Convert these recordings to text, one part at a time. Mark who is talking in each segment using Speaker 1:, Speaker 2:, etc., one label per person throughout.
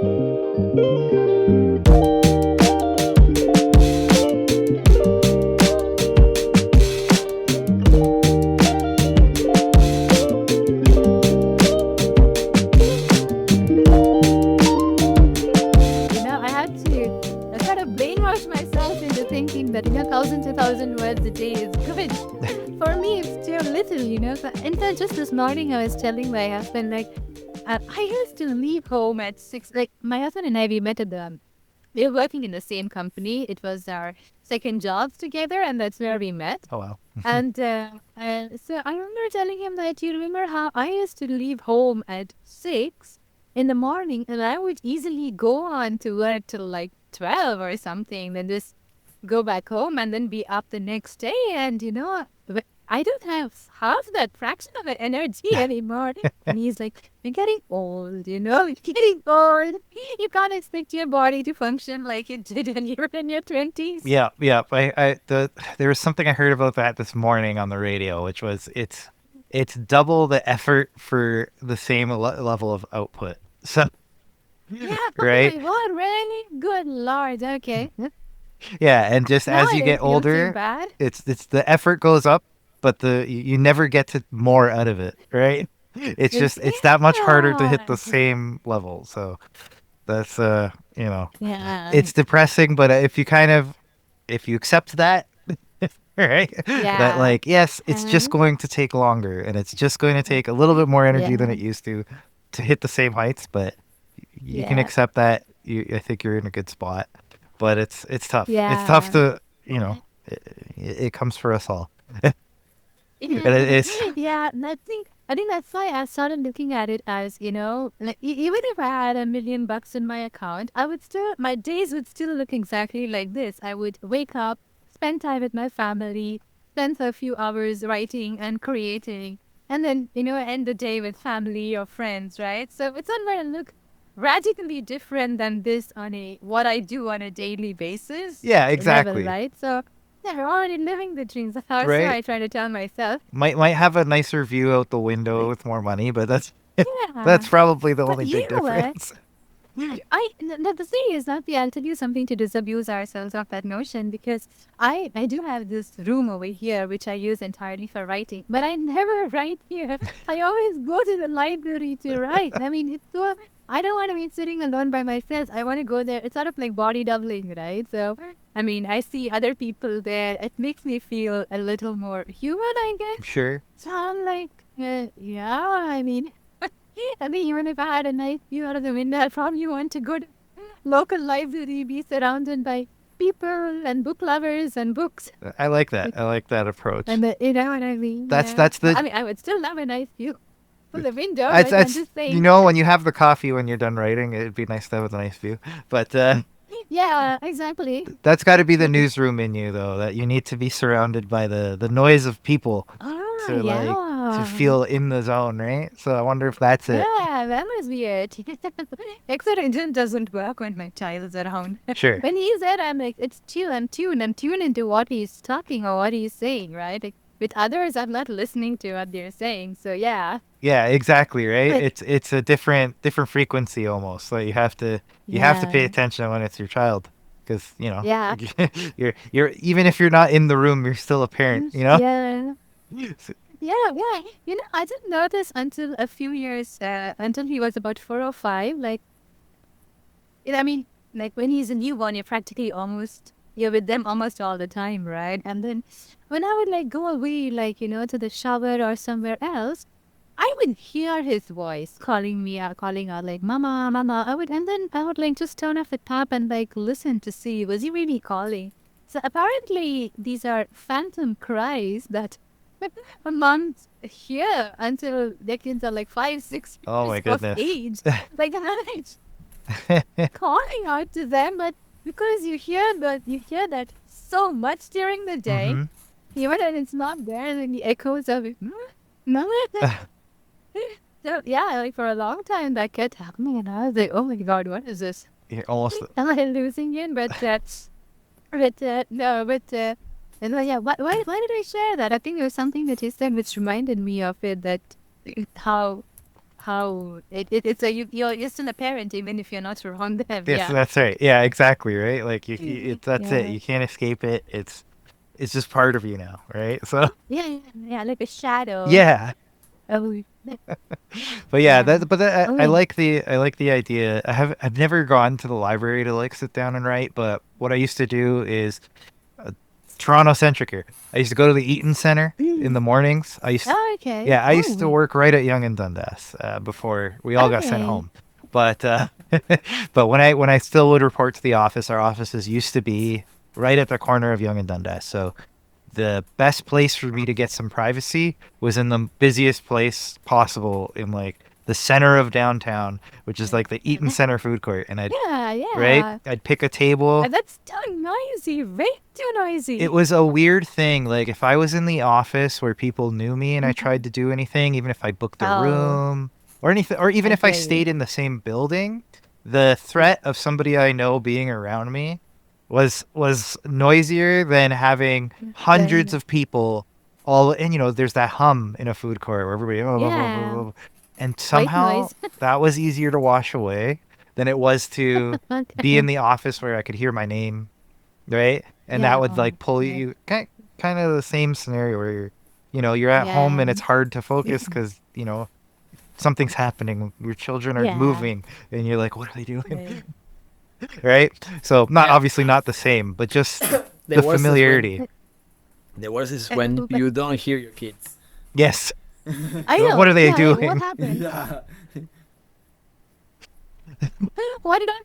Speaker 1: I kind of brainwash myself into thinking that, 1,000 to 1,000 words a day is good. For me, it's too little. So, in fact, just this morning, I was telling my husband, like, I used to leave home at 6. Like, my husband and I, we were working in the same company. It was our second jobs together, and that's where we met.
Speaker 2: Oh, wow.
Speaker 1: And so I remember telling him that, you remember how I used to leave home at 6 in the morning, and I would easily go on to work till like 12 or something, then just go back home and then be up the next day. And, I don't have half that fraction of energy anymore. And he's like, you're getting old, you're getting old. You can't expect your body to function like it did when you were in your 20s.
Speaker 2: Yeah. There was something I heard about that this morning on the radio, which was it's double the effort for the same level of output. So,
Speaker 1: Yeah,
Speaker 2: right?
Speaker 1: oh my God, really? Good Lord, okay.
Speaker 2: Yeah, and just
Speaker 1: Now
Speaker 2: as
Speaker 1: I
Speaker 2: you
Speaker 1: don't
Speaker 2: get
Speaker 1: feel too
Speaker 2: older,
Speaker 1: bad.
Speaker 2: it's the effort goes up, but you never get to more out of it, right? It's that much harder to hit the
Speaker 1: Yeah.
Speaker 2: same level. So that's
Speaker 1: Yeah.
Speaker 2: it's depressing, but if you accept that, right? That,
Speaker 1: Yeah.
Speaker 2: like, yes, it's just
Speaker 1: Um,
Speaker 2: going to take longer, and it's just going to take a little bit more energy than
Speaker 1: yeah.
Speaker 2: it used to hit the same heights, but you can
Speaker 1: Yeah.
Speaker 2: accept that. I think you're in a good spot, but it's tough. It's tough
Speaker 1: Yeah.
Speaker 2: to, it comes for us all. And it's
Speaker 1: Yeah, and I think that's why I started looking at it as, like even if I had $1 million in my account, my days would still look exactly like this. I would wake up, spend time with my family, spend a few hours writing and creating, and then, end the day with family or friends, right? So it's not going to look radically different than this on what I do on a daily basis
Speaker 2: yeah,
Speaker 1: level,
Speaker 2: exactly.
Speaker 1: right? So yeah, we're already living the dreams. That's how so
Speaker 2: Right.
Speaker 1: I try to tell myself.
Speaker 2: Might have a nicer view out the window with more money, but
Speaker 1: Yeah.
Speaker 2: that's probably the
Speaker 1: But
Speaker 2: only big difference.
Speaker 1: the thing is that I'll tell you something to disabuse ourselves of that notion, because I do have this room over here which I use entirely for writing, but I never write here. I always go to the library to write. I mean, it's so I don't want to be sitting alone by myself. I want to go there. It's sort of like body doubling, right? So I mean, I see other people there. It makes me feel a little more human, I guess.
Speaker 2: Sure.
Speaker 1: So I'm like, yeah, I mean, even if I had a nice view out of the window, I'd probably want to go to local library, be surrounded by people and book lovers and books.
Speaker 2: I like that. I like that approach.
Speaker 1: And you know what I mean?
Speaker 2: That's
Speaker 1: Yeah.
Speaker 2: that's the
Speaker 1: I mean, I would still love a nice view from the window, but I'm
Speaker 2: that's
Speaker 1: just saying.
Speaker 2: when you have the coffee when you're done writing, it'd be nice to have a nice view. But
Speaker 1: Yeah, exactly.
Speaker 2: that's got to be the newsroom in you, though. That you need to be surrounded by the noise of people
Speaker 1: Ah,
Speaker 2: to
Speaker 1: yeah.
Speaker 2: feel in the zone, right? So I wonder if that's it.
Speaker 1: Yeah, that must be it. Exit engine doesn't work when my child is around.
Speaker 2: Sure.
Speaker 1: When he's there, I'm like, it's chill, I'm tuned into what he's talking or what he's saying, right? Like, with others, I'm not listening to what they're saying. So yeah.
Speaker 2: Yeah, exactly, right?
Speaker 1: But
Speaker 2: It's a different frequency almost. So you have to pay
Speaker 1: yeah.
Speaker 2: attention when it's your child, because
Speaker 1: Yeah.
Speaker 2: you're even if you're not in the room, you're still a parent.
Speaker 1: Yeah. Yeah, yeah. I didn't notice until a few years, until he was about 4 or 5. Like, I mean, like when he's a newborn, you're with them almost all the time, right? And then when I would like go away, like, to the shower or somewhere else, I would hear his voice calling out like, Mama, Mama. And then I would like just turn off the tap and like listen to see, was he really calling? So apparently these are phantom cries that moms hear until their kids are like 5, 6
Speaker 2: Oh
Speaker 1: years
Speaker 2: my
Speaker 1: of
Speaker 2: goodness.
Speaker 1: age. Like, calling out to them, but because you hear that so much during the day,
Speaker 2: Mm-hmm.
Speaker 1: even when it's not there, then the echoes of it. No, so yeah, like for a long time that kept happening, and I was like, oh my God, what is this?
Speaker 2: You're almost.
Speaker 1: Am I losing it? No, and yeah, why did I share that? I think there was something that you said which reminded me of it, that how how it's a you're still a parent even if you're not around them.
Speaker 2: Yes,
Speaker 1: Yeah.
Speaker 2: that's right. Yeah, exactly, right? Like that's it.
Speaker 1: Yeah.
Speaker 2: You can't escape it. It's just part of you now, right? So
Speaker 1: Yeah, yeah, yeah, like a shadow.
Speaker 2: yeah.
Speaker 1: Oh,
Speaker 2: But yeah,
Speaker 1: yeah.
Speaker 2: that but that,
Speaker 1: Oh,
Speaker 2: I like the idea. I've never gone to the library to like sit down and write, but what I used to do is uh, Toronto centric here. I used to go to the Eaton Center in the mornings.
Speaker 1: oh, okay.
Speaker 2: Yeah, I used to
Speaker 1: Oh,
Speaker 2: work right at Young and Dundas before we all got sent
Speaker 1: okay.
Speaker 2: home. But but when I still would report to the office, our offices used to be right at the corner of Young and Dundas. So the best place for me to get some privacy was in the busiest place possible in like the center of downtown, which is like the Eaton Center food court. And
Speaker 1: Yeah,
Speaker 2: right,
Speaker 1: yeah.
Speaker 2: I'd pick a table.
Speaker 1: That's too noisy, way too
Speaker 2: It
Speaker 1: noisy.
Speaker 2: was a weird thing. Like if I was in the office where people knew me and I
Speaker 1: Mhm.
Speaker 2: tried to do anything, even if I booked a
Speaker 1: Oh,
Speaker 2: room or anything, or even
Speaker 1: I
Speaker 2: if I
Speaker 1: feel you.
Speaker 2: stayed in the same building, the threat of somebody I know being around me was noisier than having hundreds
Speaker 1: Then,
Speaker 2: of people all. And there's that hum in a food court where everybody blah, blah, blah, blah,
Speaker 1: yeah,
Speaker 2: blah. And
Speaker 1: white
Speaker 2: somehow
Speaker 1: noise.
Speaker 2: that was easier to wash away than it was to be in
Speaker 1: Okay.
Speaker 2: the office where I could hear my name, right? And that
Speaker 1: Yeah,
Speaker 2: would like pull
Speaker 1: yeah,
Speaker 2: you kind of the same scenario where you're at home
Speaker 1: yeah,
Speaker 2: and it's hard to focus because something's happening. Your children are
Speaker 1: yeah.
Speaker 2: moving, and you're like, what are they doing,
Speaker 1: Yeah.
Speaker 2: right? So not
Speaker 3: Yeah.
Speaker 2: obviously not the same, but just
Speaker 3: The
Speaker 2: the
Speaker 3: worst is when
Speaker 2: familiarity.
Speaker 1: But
Speaker 3: you don't hear your kids.
Speaker 2: Yes.
Speaker 1: I
Speaker 2: What
Speaker 1: know.
Speaker 2: are they
Speaker 1: Yeah, like what
Speaker 2: doing?
Speaker 1: happened?
Speaker 3: Yeah.
Speaker 1: Why did I?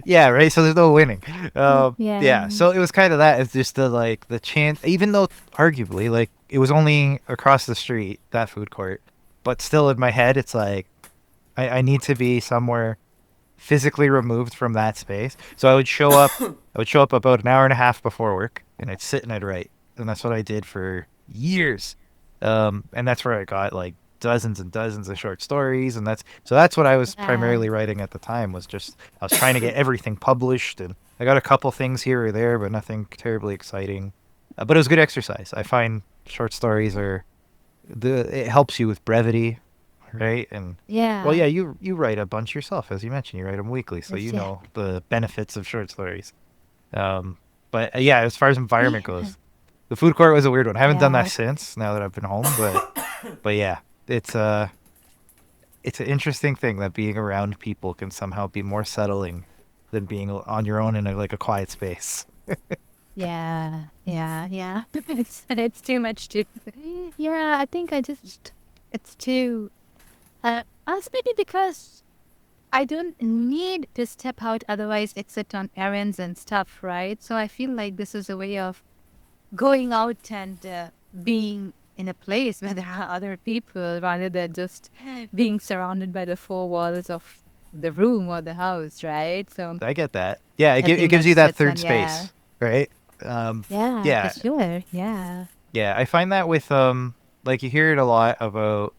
Speaker 2: Yeah, right. So there's no winning.
Speaker 1: Yeah,
Speaker 2: Yeah. So it was kind of that. It's just the chance, even though arguably like it was only across the street that food court, but still in my head it's like I need to be somewhere physically removed from that space. So I would show up about an hour and a half before work, and I'd sit and I'd write, and that's what I did for years. And that's where I got like dozens and dozens of short stories, and that's what I was
Speaker 1: yeah,
Speaker 2: primarily writing at the time. Was just I was trying to get everything published, and I got a couple things here or there, but nothing terribly exciting. But it was good exercise. I find short stories are it helps you with brevity, right? And well,
Speaker 1: yeah.
Speaker 2: yeah, you write a bunch yourself, as you mentioned. You write them weekly, so
Speaker 1: Yes,
Speaker 2: you
Speaker 1: yeah,
Speaker 2: know the benefits of short stories. But yeah, as far as environment
Speaker 1: yeah,
Speaker 2: goes, the food court was a weird one. I haven't done that
Speaker 1: yeah.
Speaker 2: since now that I've been home, but yeah, it's an interesting thing that being around people can somehow be more settling than being on your own in like a quiet space.
Speaker 1: Yeah, yeah, yeah. It's too much to. Yeah, I think it's too. Also maybe because I don't need to step out, otherwise it's sit on errands and stuff, right? So I feel like this is a way of going out and being in a place where there are other people rather than just being surrounded by the four walls of the room or the house, right? So
Speaker 2: I get that. Yeah,
Speaker 1: I
Speaker 2: it
Speaker 1: think
Speaker 2: gives you that
Speaker 1: that's
Speaker 2: third
Speaker 1: one, yeah.
Speaker 2: space, right? Um,
Speaker 1: Yeah, for
Speaker 2: yeah,
Speaker 1: sure. Yeah.
Speaker 2: yeah. I find that with like you hear it a lot about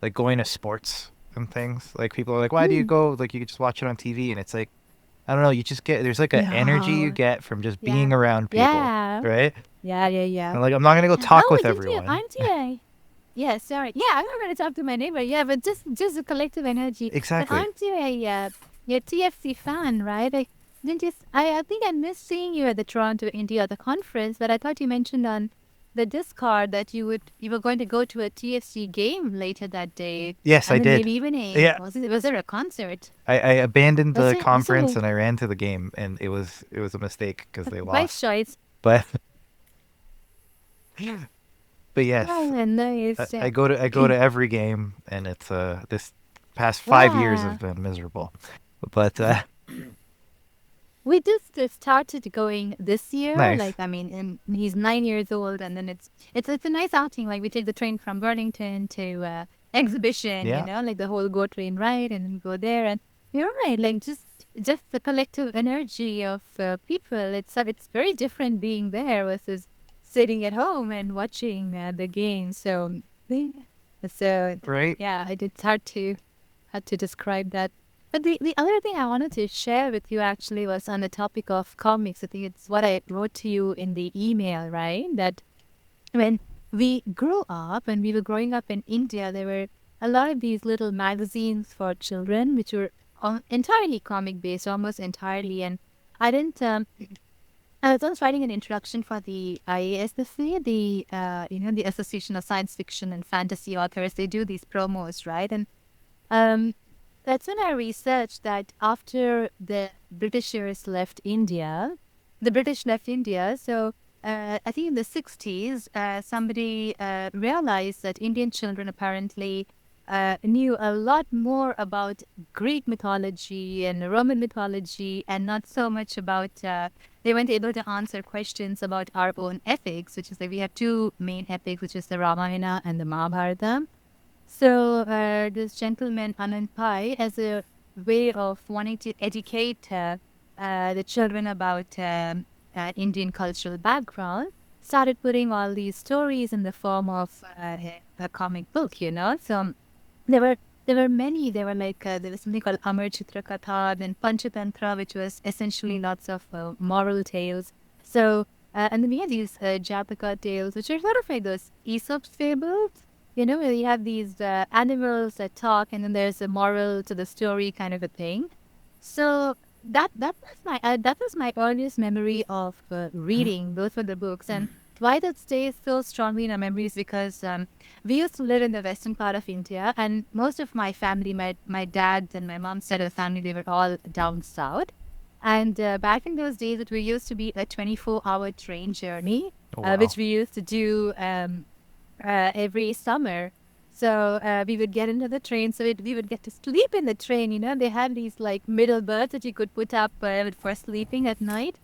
Speaker 2: like going to sports and things. Like people are like, "Why do you
Speaker 1: Hmm.
Speaker 2: go?" Like you could just watch it on TV, and it's like I don't know. You just get there's like an energy you
Speaker 1: Yeah.
Speaker 2: get from just
Speaker 1: Yeah.
Speaker 2: being around people,
Speaker 1: Yeah.
Speaker 2: right?
Speaker 1: Yeah, yeah, yeah.
Speaker 2: And like I'm not gonna go talk
Speaker 1: Oh,
Speaker 2: with
Speaker 1: did you?
Speaker 2: everyone.
Speaker 1: Aren't you? Yeah, sorry. Yeah, I'm not going to talk to my neighbor. Yeah, but just a collective energy. But
Speaker 2: Exactly.
Speaker 1: aren't you you're TFC fan, right? Like, didn't you? I think I missed seeing you at the Toronto India the conference, but I thought you mentioned on the Discord that you were going to go to a TFC game later that day,
Speaker 2: Yes, I
Speaker 1: and then
Speaker 2: did.
Speaker 1: maybe evening.
Speaker 2: Yeah,
Speaker 1: Was there a concert?
Speaker 2: I abandoned the
Speaker 1: Was it
Speaker 2: conference
Speaker 1: a
Speaker 2: and I ran to the game, and it was a mistake because they
Speaker 1: wise
Speaker 2: lost.
Speaker 1: choice?
Speaker 2: But but yes,
Speaker 1: Oh, nice.
Speaker 2: I go to every game, and it's this past 5 years have
Speaker 1: Wow.
Speaker 2: been miserable. But
Speaker 1: We just started going this year.
Speaker 2: nice.
Speaker 1: Like, I mean, and he's 9 years old, and then it's a nice outing. Like, we take the train from Burlington to exhibition.
Speaker 2: Yeah,
Speaker 1: Like the whole go train ride, and then go there. And you're right. Like, just the collective energy of people. It's very different being there versus sitting at home and watching the game. So, yeah. So
Speaker 2: right.
Speaker 1: yeah, it's hard to describe that. But the other thing I wanted to share with you actually was on the topic of comics. I think it's what I wrote to you in the email, right? That when we grew up and we were growing up in India, there were a lot of these little magazines for children, which were entirely comic based, almost entirely. And I didn't. I was once writing an introduction for the IASFA, the the Association of Science Fiction and Fantasy Authors. They do these promos, right? And um, that's when I researched that after the Britishers left India, the British left India. So I think in the 60s, somebody realized that Indian children apparently knew a lot more about Greek mythology and Roman mythology, and not so much about, they weren't able to answer questions about our own epics, which is like we have two main epics, which is the Ramayana and the Mahabharata. So this gentleman, Anand Pai, as a way of wanting to educate the children about Indian cultural background, started putting all these stories in the form of a comic book, So there were there were many. There were like there was something called Amar Chitra Katha, then Panchatantra, which was essentially lots of moral tales. So and then we had these Jataka tales, which are sort of like those Aesop's fables. Where you have these animals that talk, and then there's a moral to the story, kind of a thing. So that was my earliest memory of reading. Those were the books, and why that stays so strongly in our memories because we used to live in the western part of India, and most of my family, my dad and my mom's side of the family, they were all down south. And back in those days, it used to be a 24-hour train journey,
Speaker 2: Oh, wow.
Speaker 1: which we used to do every summer. So we would get into the train, so we would get to sleep in the train. They had these like middle berths that you could put up for sleeping at night.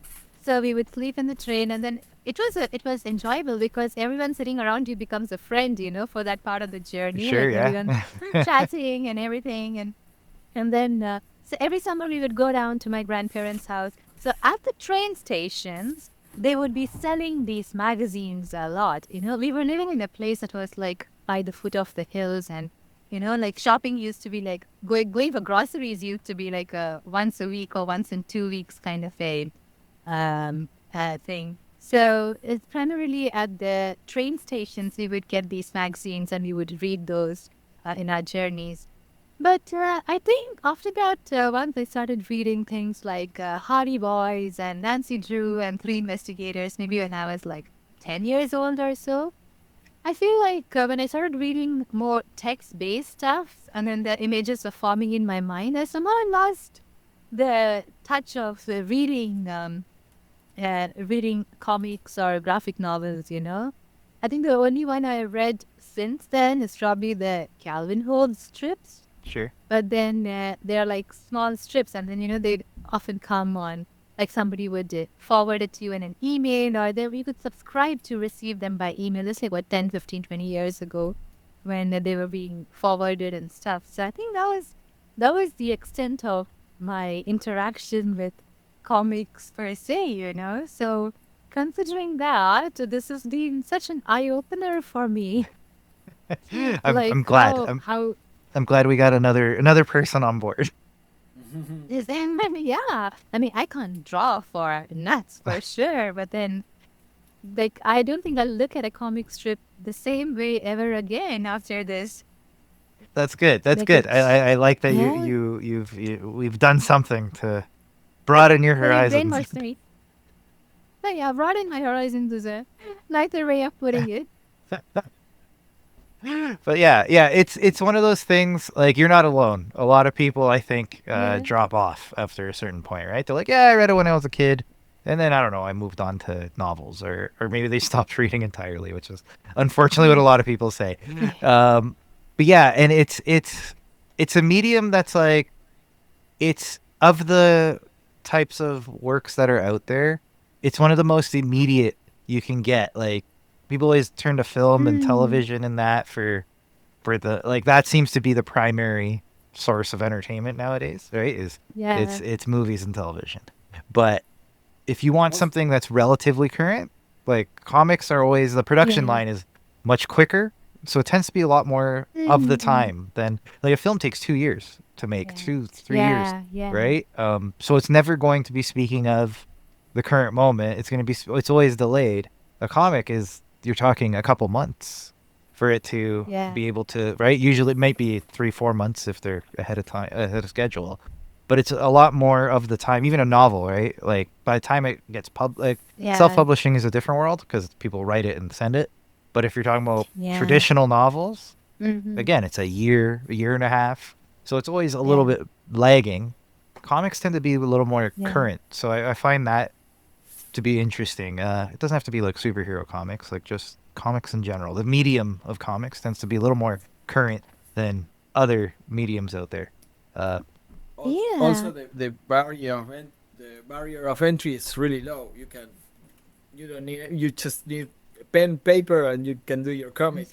Speaker 1: So we would sleep in the train, and then it was enjoyable because everyone sitting around you becomes a friend, for that part of the journey.
Speaker 2: Sure,
Speaker 1: Like
Speaker 2: yeah.
Speaker 1: everyone chatting and everything, and then so every summer we would go down to my grandparents' house. So at the train stations, they would be selling these magazines a lot. We were living in a place that was like by the foot of the hills, and like shopping used to be like going for groceries used to be like a once a week or once in 2 weeks kind of a thing. So it's primarily at the train stations we would get these magazines and we would read those in our journeys. But I think after that, once I started reading things like Hardy Boys and Nancy Drew and Three Investigators, maybe when I was like 10 years old or so, I feel like when I started reading more text-based stuff and then the images were forming in my mind, I somehow lost the touch of reading comics or graphic novels. I think the only one I read since then is probably the Calvin Hobbes strips.
Speaker 2: Sure.
Speaker 1: But then they're like small strips, and then they often come on like somebody would forward it to you in an email, or then you could subscribe to receive them by email. It's like what 10, 15, 20 years ago when they were being forwarded and stuff. So I think that was the extent of my interaction with comics per se. So considering that, this has been such an eye opener for me.
Speaker 2: I'm
Speaker 1: Like
Speaker 2: glad.
Speaker 1: how
Speaker 2: I'm glad we got another person on board.
Speaker 1: is and yeah. I mean, I can't draw for nuts for sure, but then like I don't think I'll look at a comic strip the same way ever again after this.
Speaker 2: That's good. That's
Speaker 1: Like
Speaker 2: good.
Speaker 1: it's
Speaker 2: I like that
Speaker 1: yeah,
Speaker 2: we've done something to broaden your
Speaker 1: well, you
Speaker 2: horizons.
Speaker 1: brainwashed me. But yeah, broaden my horizons is a nicer way of putting it.
Speaker 2: But yeah, it's one of those things. Like you're not alone. A lot of people, I think,
Speaker 1: Yeah.
Speaker 2: drop off after a certain point, right? They're like, yeah, I read it when I was a kid, and then I don't know, I moved on to novels, or maybe they stopped reading entirely, which is unfortunately what a lot of people say. Um, but yeah, and it's a medium that's like it's of the types of works that are out there. It's one of the most immediate you can get. Like people always turn to film and
Speaker 1: Mm,
Speaker 2: television and that for the like that seems to be the primary source of entertainment nowadays, right? Is
Speaker 1: yeah.
Speaker 2: it's movies and television. But if you want
Speaker 3: Most
Speaker 2: something that's relatively current, like comics are always the production
Speaker 1: Yeah.
Speaker 2: line is much quicker, so it tends to be a lot more of the
Speaker 1: Mm,
Speaker 2: time than like a film takes 2 years to make,
Speaker 1: yeah.
Speaker 2: 2 3 years,
Speaker 1: Yeah. Yeah.
Speaker 2: right? So it's never going to be speaking of the current moment. It's going to be it's always delayed. A comic is you're talking a couple months for it to
Speaker 1: Yeah.
Speaker 2: be able to, right? Usually it might be 3-4 months if they're ahead of schedule, but it's a lot more of the time. Even a novel, right? Like by the time it gets
Speaker 1: Yeah.
Speaker 2: self-publishing is a different world because people write it and send it. But if you're talking about
Speaker 1: Yeah.
Speaker 2: traditional novels,
Speaker 1: Mm-hmm.
Speaker 2: again, it's a year and a half. So it's always a little
Speaker 1: Yeah.
Speaker 2: bit lagging. Comics tend to be a little more
Speaker 1: Yeah.
Speaker 2: current. So I find that to be interesting. It doesn't have to be like superhero comics, like just comics in general. The medium of comics tends to be a little more current than other mediums out there. Uh,
Speaker 3: Also,
Speaker 1: Yeah.
Speaker 3: the barrier of entry is really low. You don't need, you just need pen, paper, and you can do your comic.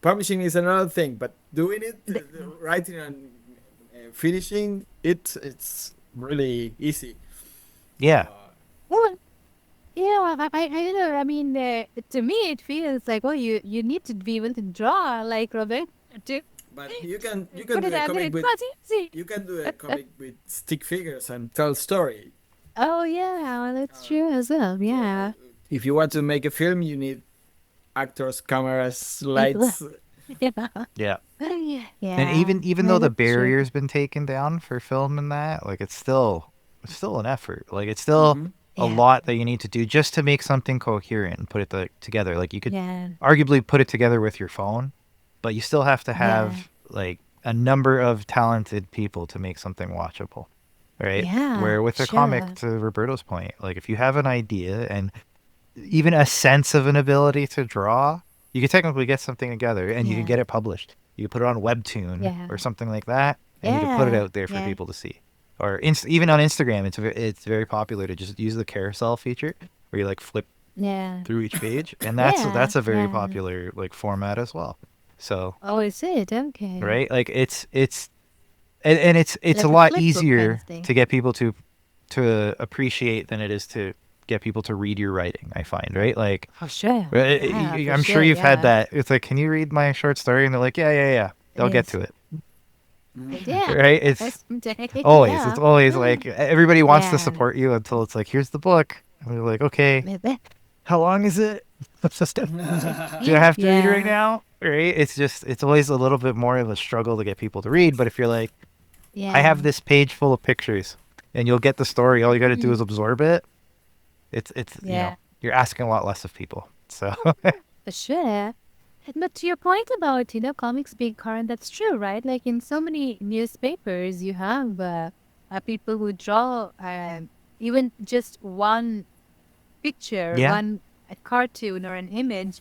Speaker 3: Publishing is another thing, but doing it,
Speaker 1: The-
Speaker 3: writing and finishing it, it's really easy.
Speaker 2: yeah,
Speaker 1: well, you know, I mean, to me, it feels like, oh, you need to be able to draw, like Roberto. To
Speaker 3: But you can
Speaker 1: put
Speaker 3: do
Speaker 1: it
Speaker 3: a
Speaker 1: out there,
Speaker 3: comic
Speaker 1: it's
Speaker 3: with
Speaker 1: not easy.
Speaker 3: you can do a comic with stick figures and tell story.
Speaker 1: Oh, yeah, well, that's true as well. Yeah.
Speaker 3: If you want to make a film, you need actors, cameras,
Speaker 1: People.
Speaker 3: lights.
Speaker 1: Yeah.
Speaker 2: yeah. And
Speaker 1: Yeah.
Speaker 2: even though
Speaker 1: No,
Speaker 2: the
Speaker 1: that's true.
Speaker 2: barrier's been taken down for film and that, like it's still an effort. Like it's still
Speaker 3: Mhm.
Speaker 2: a
Speaker 1: Yeah.
Speaker 2: lot that you need to do just to make something coherent and put it together. Like you could
Speaker 1: Yeah.
Speaker 2: arguably put it together with your phone, but you still have to
Speaker 1: Yeah.
Speaker 2: have like a number of talented people to make something watchable, right?
Speaker 1: Yeah.
Speaker 2: Where with a comic,
Speaker 1: Sure.
Speaker 2: to Roberto's point, like if you have an idea and even a sense of an ability to draw, you can technically get something together and you can
Speaker 1: Yeah.
Speaker 2: get it published. You can put it on Webtoon
Speaker 1: Yeah.
Speaker 2: or something like that, and you can put it
Speaker 1: Yeah.
Speaker 2: out there for
Speaker 1: Yeah.
Speaker 2: people to see. Or even on Instagram, it's very popular to just use the carousel feature where you like flip
Speaker 1: Yeah.
Speaker 2: through each page, and
Speaker 1: Yeah.
Speaker 2: that's a very
Speaker 1: Yeah.
Speaker 2: popular like format as well. So
Speaker 1: Oh, is it? Okay.
Speaker 2: right, like it's and it's a
Speaker 1: Like a
Speaker 2: lot
Speaker 1: flip book kind
Speaker 2: easier
Speaker 1: of thing.
Speaker 2: to get people to appreciate than it is to get people to read your writing. I find, right, like
Speaker 1: For sure. Yeah, for
Speaker 2: I'm sure
Speaker 1: sure.
Speaker 2: you've had
Speaker 1: Yeah.
Speaker 2: that. It's like, can you read my short story? And they're like, yeah, yeah, yeah. They'll get
Speaker 1: Yes.
Speaker 2: to it,
Speaker 1: Yeah.
Speaker 2: right? It's
Speaker 1: Yeah.
Speaker 2: always like everybody wants to
Speaker 1: Yeah.
Speaker 2: support you until it's like, here's the book. And we're like, okay, how long is it? Do I have to read right
Speaker 1: Yeah.
Speaker 2: now? Right? It's always a little bit more of a struggle to get people to read. But if you're like, I have
Speaker 1: Yeah.
Speaker 2: this page full of pictures, and you'll get the story. All you got to do is
Speaker 1: Mm.
Speaker 2: absorb it. It's
Speaker 1: Yeah.
Speaker 2: you're asking a lot less of people. So
Speaker 1: For sure. But to your point about, comics being current, that's true, right? Like in so many newspapers, you have people who draw even just one picture,
Speaker 2: yeah,
Speaker 1: one a cartoon or an image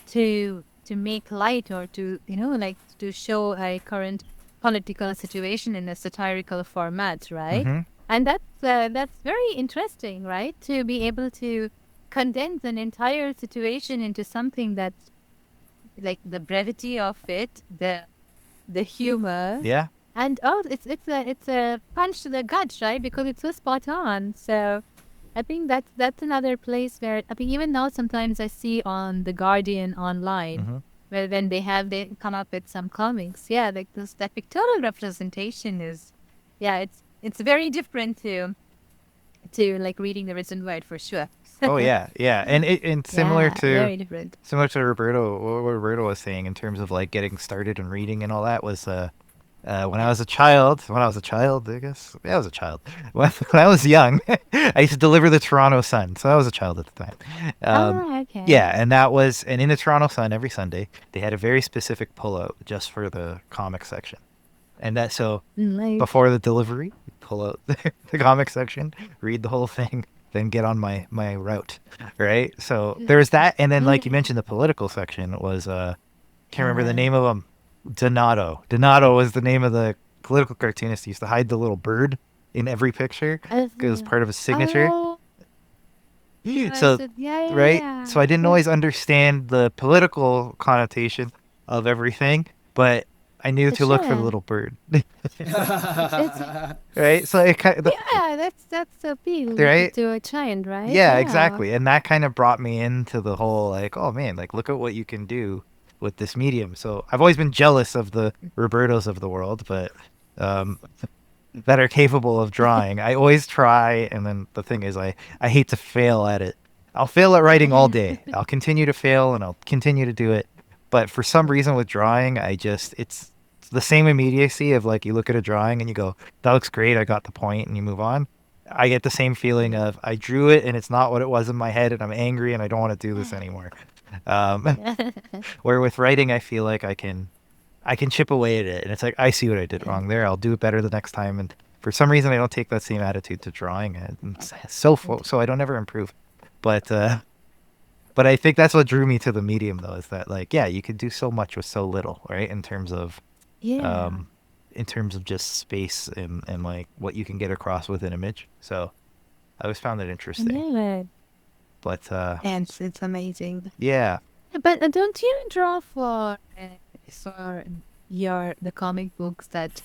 Speaker 1: to make light or to, like to show a current political situation in a satirical format, right?
Speaker 2: hmm
Speaker 1: And that's very interesting, right? To be able to condense an entire situation into something that's like the brevity of it, the humor,
Speaker 2: yeah,
Speaker 1: and oh, it's a punch to the gut, right? Because it's so spot on. So I think that's another place where I think even now sometimes I see on the Guardian online
Speaker 2: hmm
Speaker 1: where when they come up with some comics, yeah, like this that pictorial representation is, yeah, it's very different to like reading the written word for sure.
Speaker 2: oh yeah, yeah, and
Speaker 1: Yeah, very different.
Speaker 2: similar to Roberto, what Roberto was saying in terms of like getting started and reading and all that was when I was a child. When I was a child, I guess. Yeah, I was a child. When I was young, I used to deliver the Toronto Sun, so I was a child at the time.
Speaker 1: Oh, okay.
Speaker 2: Yeah, and in the Toronto Sun every Sunday they had a very specific pullout just for the comic section, and that so
Speaker 1: Like,
Speaker 2: before the delivery, pull out the comic section, read the whole thing, then get on my route, right? So there's that, and then like you mentioned, the political section was can't remember the
Speaker 1: yeah.
Speaker 2: name of him. Donato. Donato was the name of the political cartoonist. He used to hide the little bird in every picture because it was part of his signature.
Speaker 1: Oh, I
Speaker 2: So,
Speaker 1: said, yeah, yeah,
Speaker 2: right?
Speaker 1: yeah.
Speaker 2: So I didn't always understand the political connotation of everything, but I knew
Speaker 1: For
Speaker 2: to look for the
Speaker 1: sure.
Speaker 2: little bird.
Speaker 1: It's
Speaker 2: Right? So it kind of,
Speaker 1: yeah, that's appeal
Speaker 2: right?
Speaker 1: to a child, right?
Speaker 2: Yeah,
Speaker 1: Yeah.
Speaker 2: exactly. And that kind of brought me into the whole like, oh man, like look at what you can do with this medium. So I've always been jealous of the Robertos of the world, but um, that are capable of drawing. I always try, and then the thing is, I hate to fail at it. I'll fail at writing all day. I'll continue to fail, and I'll continue to do it. But for some reason with drawing, it's the same immediacy of like you look at a drawing and you go, that looks great, I got the point, and you move on. I get the same feeling of I drew it and it's not what it was in my head and I'm angry and I don't want to do this anymore. Um, where with writing, I feel like I can chip away at it and it's like I see what I did wrong there. I'll do it better the next time. And for some reason, I don't take that same attitude to drawing. And it's so I don't ever improve. But but I think that's what drew me to the medium though, is that like yeah, you could do so much with so little, right?
Speaker 1: Yeah.
Speaker 2: Um, in terms of just space and like what you can get across with an image. So I always found it interesting.
Speaker 1: Yeah.
Speaker 2: But
Speaker 1: And it's amazing.
Speaker 2: yeah,
Speaker 1: But don't you draw for your the comic books that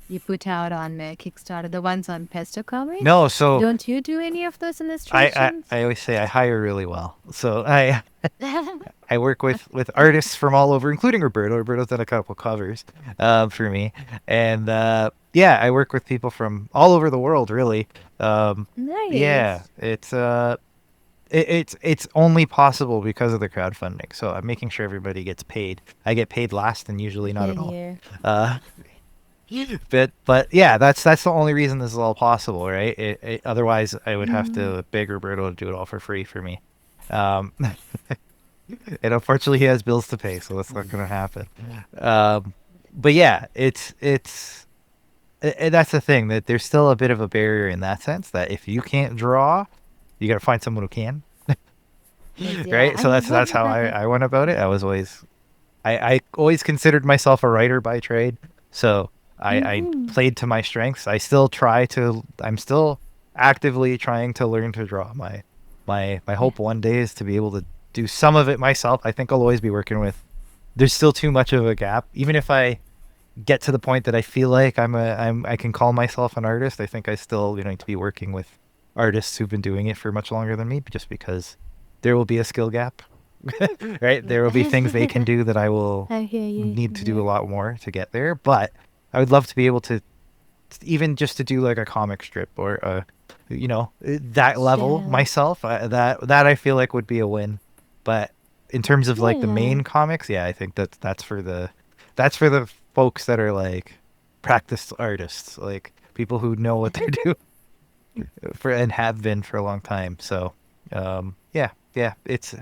Speaker 1: you put out on Kickstarter, the ones on Pesto Comics?
Speaker 2: no. So
Speaker 1: Don't you do any of those
Speaker 2: I,
Speaker 1: illustrations?
Speaker 2: I always say I hire really well. So I work with artists from all over, including Roberto. Roberto's done a couple covers for me, and yeah, I work with people from all over the world, really. Yeah,
Speaker 1: Nice.
Speaker 2: it's only possible because of the crowdfunding. So I'm making sure everybody gets paid. I get paid last and usually not
Speaker 1: Hell
Speaker 2: at all.
Speaker 1: yeah.
Speaker 2: Uh, but yeah, that's the only reason this is all possible, right? Otherwise, I would have
Speaker 1: Mm.
Speaker 2: to beg Roberto to do it all for free for me. Um, and unfortunately, he has bills to pay, so that's not going to happen. Um, but yeah, that's the thing, that there's still a bit of a barrier in that sense, that if you can't draw, you got to find someone who can,
Speaker 1: Yes, yeah.
Speaker 2: right? So that's how I went about it. I always considered myself a writer by trade, so I
Speaker 1: Mhm.
Speaker 2: played to my strengths. I'm still actively trying to learn to draw. My
Speaker 1: Yeah.
Speaker 2: hope one day is to be able to do some of it myself. I think I'll always be working with. There's still too much of a gap. Even if I get to the point that I feel like I can call myself an artist, I think I still need to be working with artists who've been doing it for much longer than me, just because there will be a skill gap. Right? There will be things they can do that I will
Speaker 1: I hear you.
Speaker 2: need to do
Speaker 1: Yeah.
Speaker 2: a lot more to get there. But I would love to be able to, even just to do like a comic strip or that level
Speaker 1: Yeah.
Speaker 2: myself. That I feel like would be a win. But in terms of like the
Speaker 1: Yeah.
Speaker 2: main comics, yeah, I think that's for the folks that are like practiced artists, like people who know what they're doing for and have been for a long time. So yeah, it's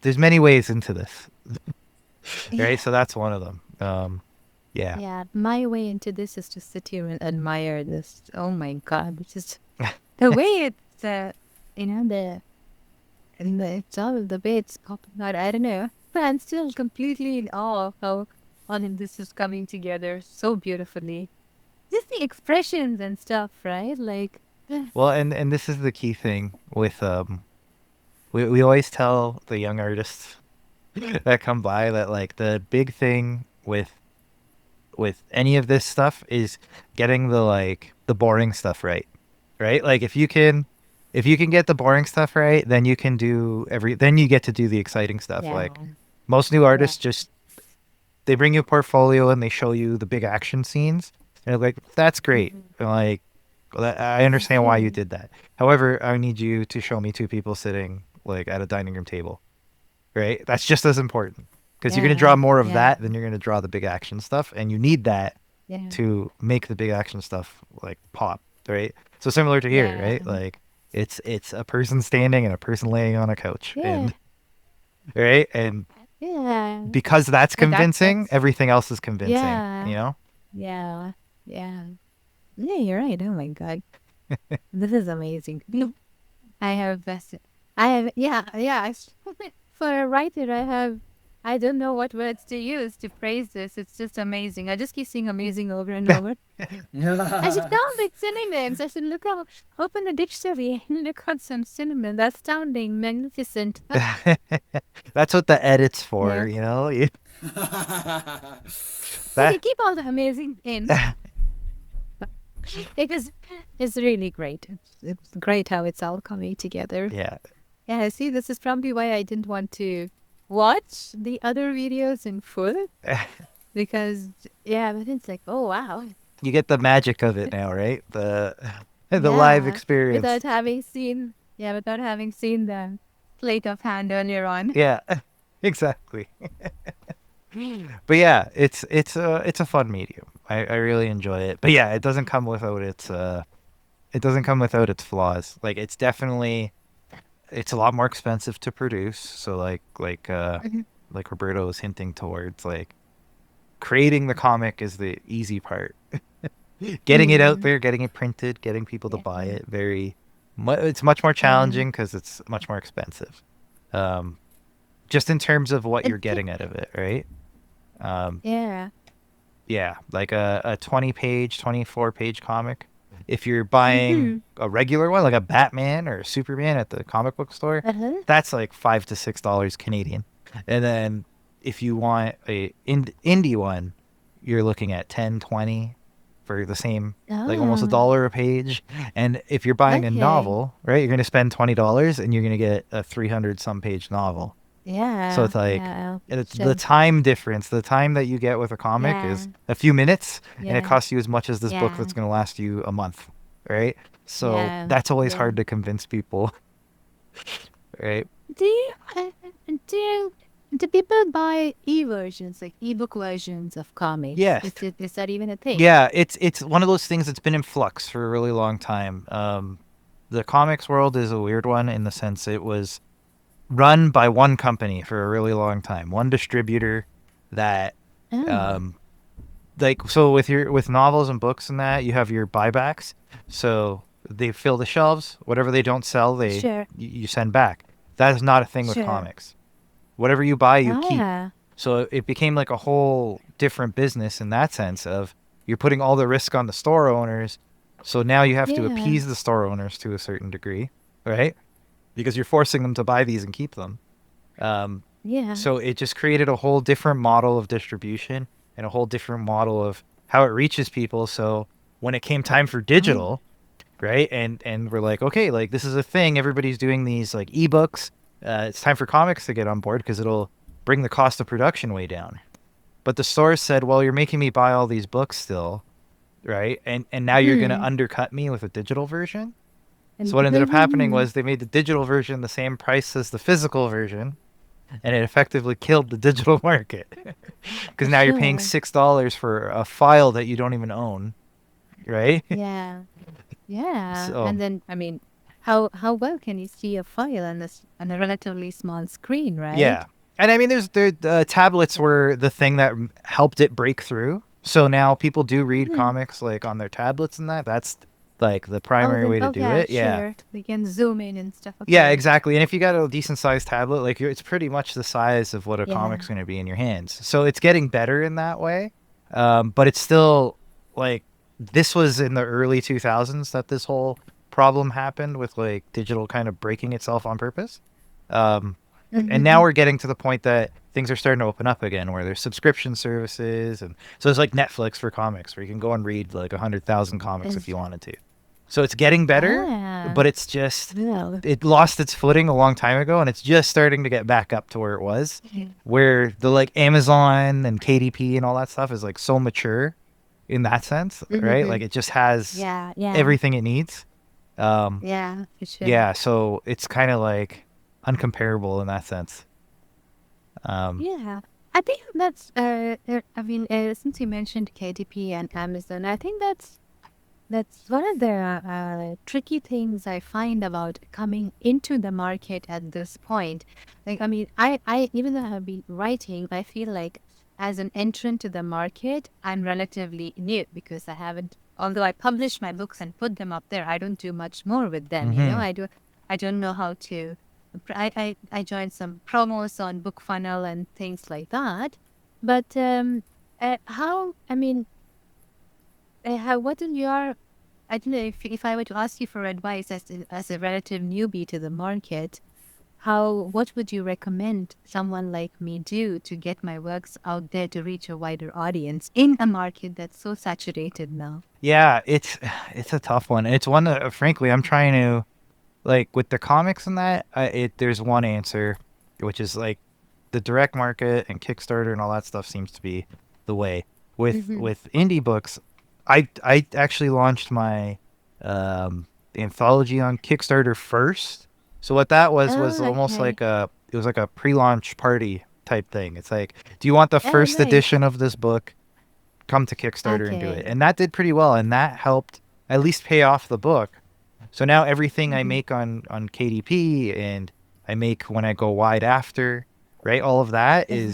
Speaker 2: there's many ways into this, right?
Speaker 1: Yeah.
Speaker 2: So that's one of them. Yeah.
Speaker 1: Yeah. My way into this is to sit here and admire this. Oh my God. It's just the way it's, it's all the way it's popping out. I don't know. But I'm still completely in awe of how all of this is coming together so beautifully. Just the expressions and stuff, right? Like,
Speaker 2: Well, and this is the key thing with we always tell the young artists that come by that like the big thing with any of this stuff is getting the boring stuff right. Right? Like if you can get the boring stuff right, then you can do then you get to do the exciting stuff.
Speaker 1: yeah.
Speaker 2: Like most new
Speaker 1: Yeah.
Speaker 2: artists just they bring you a portfolio and they show you the big action scenes and they're like that's great.
Speaker 1: Mhm.
Speaker 2: And like I understand why you
Speaker 1: Yeah.
Speaker 2: did that. However, I need you to show me two people sitting like at a dining room table, right? That's just as important because you're going to draw
Speaker 1: Yeah.
Speaker 2: more of
Speaker 1: Yeah.
Speaker 2: that than you're going to draw the big action stuff, and you need that
Speaker 1: Yeah.
Speaker 2: to make the big action stuff like pop, right? So similar to here,
Speaker 1: Yeah.
Speaker 2: right? Like it's a person standing and a person laying on a couch,
Speaker 1: Yeah.
Speaker 2: and right, and
Speaker 1: Yeah.
Speaker 2: because that's
Speaker 1: And
Speaker 2: convincing,
Speaker 1: that's,
Speaker 2: everything else is convincing,
Speaker 1: yeah.
Speaker 2: you know?
Speaker 1: Yeah. Yeah. Yeah, you're right. Oh my God. This is amazing. I have best. I have, yeah, yeah. For a writer, I don't know what words to use to praise this. It's just amazing. I just keep saying amazing over and over. I should come up with synonyms. I should open a dictionary and look at some synonyms. Astounding, magnificent.
Speaker 2: That's what the edit's for,
Speaker 1: Yeah.
Speaker 2: you know?
Speaker 1: Okay,
Speaker 2: That
Speaker 1: keep all the amazing in. Because it's really great. It's great how it's all coming together.
Speaker 2: yeah.
Speaker 1: Yeah, see, this is probably why I didn't want to watch the other videos in full. Because, yeah, but it's like, oh, wow.
Speaker 2: You get the magic of it now, right? The live
Speaker 1: Yeah.
Speaker 2: experience.
Speaker 1: Without having seen the plate of hand earlier on.
Speaker 2: Yeah. Exactly. But yeah, it's a fun medium. I really enjoy it. But yeah, it doesn't come without its flaws. Like it's a lot more expensive to produce. So
Speaker 1: Mhm.
Speaker 2: like Roberto was hinting towards, like creating the comic is the easy part. Getting it out
Speaker 1: Mm.
Speaker 2: there, getting it printed, getting people to
Speaker 1: Yeah.
Speaker 2: buy it, it's much more
Speaker 1: Yeah.
Speaker 2: challenging because it's much more expensive. Um, just in terms of what
Speaker 1: I
Speaker 2: you're
Speaker 1: think,
Speaker 2: getting out of it, right? Um,
Speaker 1: yeah.
Speaker 2: yeah, like a 20-page, 24-page comic. If you're buying
Speaker 1: Mm-hmm.
Speaker 2: a regular one, like a Batman or a Superman at the comic book store,
Speaker 1: Uh-huh.
Speaker 2: that's like $5 to $6 Canadian. And then if you want indie one, you're looking at 10, 20 for the same, like almost a
Speaker 1: Oh,
Speaker 2: dollar a page. And if you're buying a
Speaker 1: okay.
Speaker 2: novel, right, you're going to spend $20 and you're going to get a 300 some page novel. So
Speaker 1: Yeah.
Speaker 2: it's like
Speaker 1: Yeah.
Speaker 2: it's the
Speaker 1: Sure.
Speaker 2: time difference. The time that you get with a comic
Speaker 1: Yeah.
Speaker 2: is a few minutes, and it
Speaker 1: Yeah.
Speaker 2: costs you as much as this book
Speaker 1: Yeah.
Speaker 2: that's going to last you a month, right? So
Speaker 1: Yeah.
Speaker 2: that's always
Speaker 1: Yeah.
Speaker 2: hard to convince people, right?
Speaker 1: Do you do you, do people buy e-versions, like ebook versions of comics?
Speaker 2: Yes.
Speaker 1: Is that even a thing?
Speaker 2: Yeah, it's one of those things that's been in flux for a really long time. The comics world is a weird one in the sense it was run by one company for a really long time, one distributor that
Speaker 1: Oh,
Speaker 2: um, like so with novels and books and that you have your buybacks, so they fill the shelves. Whatever they don't sell,
Speaker 1: sure,
Speaker 2: you send back. That is not a thing with
Speaker 1: sure.
Speaker 2: comics. Whatever you buy, you
Speaker 1: Oh
Speaker 2: keep.
Speaker 1: yeah,
Speaker 2: So it became like a whole different business in that sense of you're putting all the risk on the store owners. So now you have to
Speaker 1: yeah,
Speaker 2: appease the store owners to a certain degree, right? Because you're forcing them to buy these and keep them. Um,
Speaker 1: yeah.
Speaker 2: so it just created a whole different model of distribution and a whole different model of how it reaches people. So when it came time for
Speaker 1: Oh,
Speaker 2: digital, right? And we're like, okay, like this is a thing. Everybody's doing these like ebooks. It's time for comics to get on board because it'll bring the cost of production way down. But the stores said, well, you're making me buy all these books still, right? And now you're gonna
Speaker 1: hmm.
Speaker 2: undercut me with a digital version. So
Speaker 1: And
Speaker 2: what ended up happening was they made the digital version the same price as the physical version, and it effectively killed the digital market because now you're paying
Speaker 1: sure,
Speaker 2: $6 for a file that you don't even own, right?
Speaker 1: yeah, yeah.
Speaker 2: So
Speaker 1: And then how well can you see a file on on a relatively small screen, right?
Speaker 2: yeah, and I mean, the tablets were the thing that helped it break through. So now people do read
Speaker 1: Hmm.
Speaker 2: comics like on their tablets and that. That's like the
Speaker 1: Oh,
Speaker 2: primary
Speaker 1: then
Speaker 2: way to do
Speaker 1: yeah,
Speaker 2: it. Yeah.
Speaker 1: sure. We can zoom in and stuff.
Speaker 2: Yeah,
Speaker 1: Okay.
Speaker 2: exactly. And if you got a decent sized tablet, like it's pretty much the size of what a
Speaker 1: Yeah.
Speaker 2: comic's going to be in your hands. So it's getting better in that way. But it's still like this was in the early 2000s that this whole problem happened with like digital kind of breaking itself on purpose. Um, and now
Speaker 1: Mm-hmm.
Speaker 2: we're getting to the point that things are starting to open up again where there's subscription services. And so it's like Netflix for comics where you can go and read like 100,000 comics if you wanted to. So it's getting better,
Speaker 1: Ah,
Speaker 2: but it's just
Speaker 1: well.
Speaker 2: it lost its footing a long time ago, and it's just starting to get back up to where it was, where the like Amazon and KDP and all that stuff is like so mature in that sense, right?
Speaker 1: Mm-hmm.
Speaker 2: Like it just has
Speaker 1: Yeah, yeah,
Speaker 2: everything it needs. Um,
Speaker 1: yeah, for sure.
Speaker 2: yeah, so it's kind of like uncomparable in that sense. Um,
Speaker 1: Yeah, I think that's. Since you mentioned KDP and Amazon, I think that's one of the tricky things I find about coming into the market at this point. Like, I even though I've been writing, I feel like as an entrant to the market, I'm relatively new because I haven't. Although I publish my books and put them up there, I don't do much more with them.
Speaker 2: hmm
Speaker 1: I don't know how to. I joined some promos on BookFunnel and things like that. But how? What in your I don't know if I were to ask you for advice as a relative newbie to the market, what would you recommend someone like me do to get my works out there to reach a wider audience in a market that's so saturated now?
Speaker 2: Yeah, it's a tough one. It's one that, frankly, I'm trying to like with the comics and that. There's one answer, which is like the direct market and Kickstarter and all that stuff seems to be the way.
Speaker 1: Mm-hmm.
Speaker 2: With indie books, I actually launched my anthology on Kickstarter first. So what that was
Speaker 1: Oh,
Speaker 2: almost
Speaker 1: okay.
Speaker 2: like a it was like a pre-launch party type thing. It's like, do you want the
Speaker 1: Oh,
Speaker 2: first
Speaker 1: nice.
Speaker 2: edition of this book? Come to Kickstarter and do it.
Speaker 1: Okay.
Speaker 2: And that did pretty well, and that helped at least pay off the book. So now everything I
Speaker 1: Mhm.
Speaker 2: make on KDP and I make when I go wide after, right? All of that
Speaker 1: Yeah.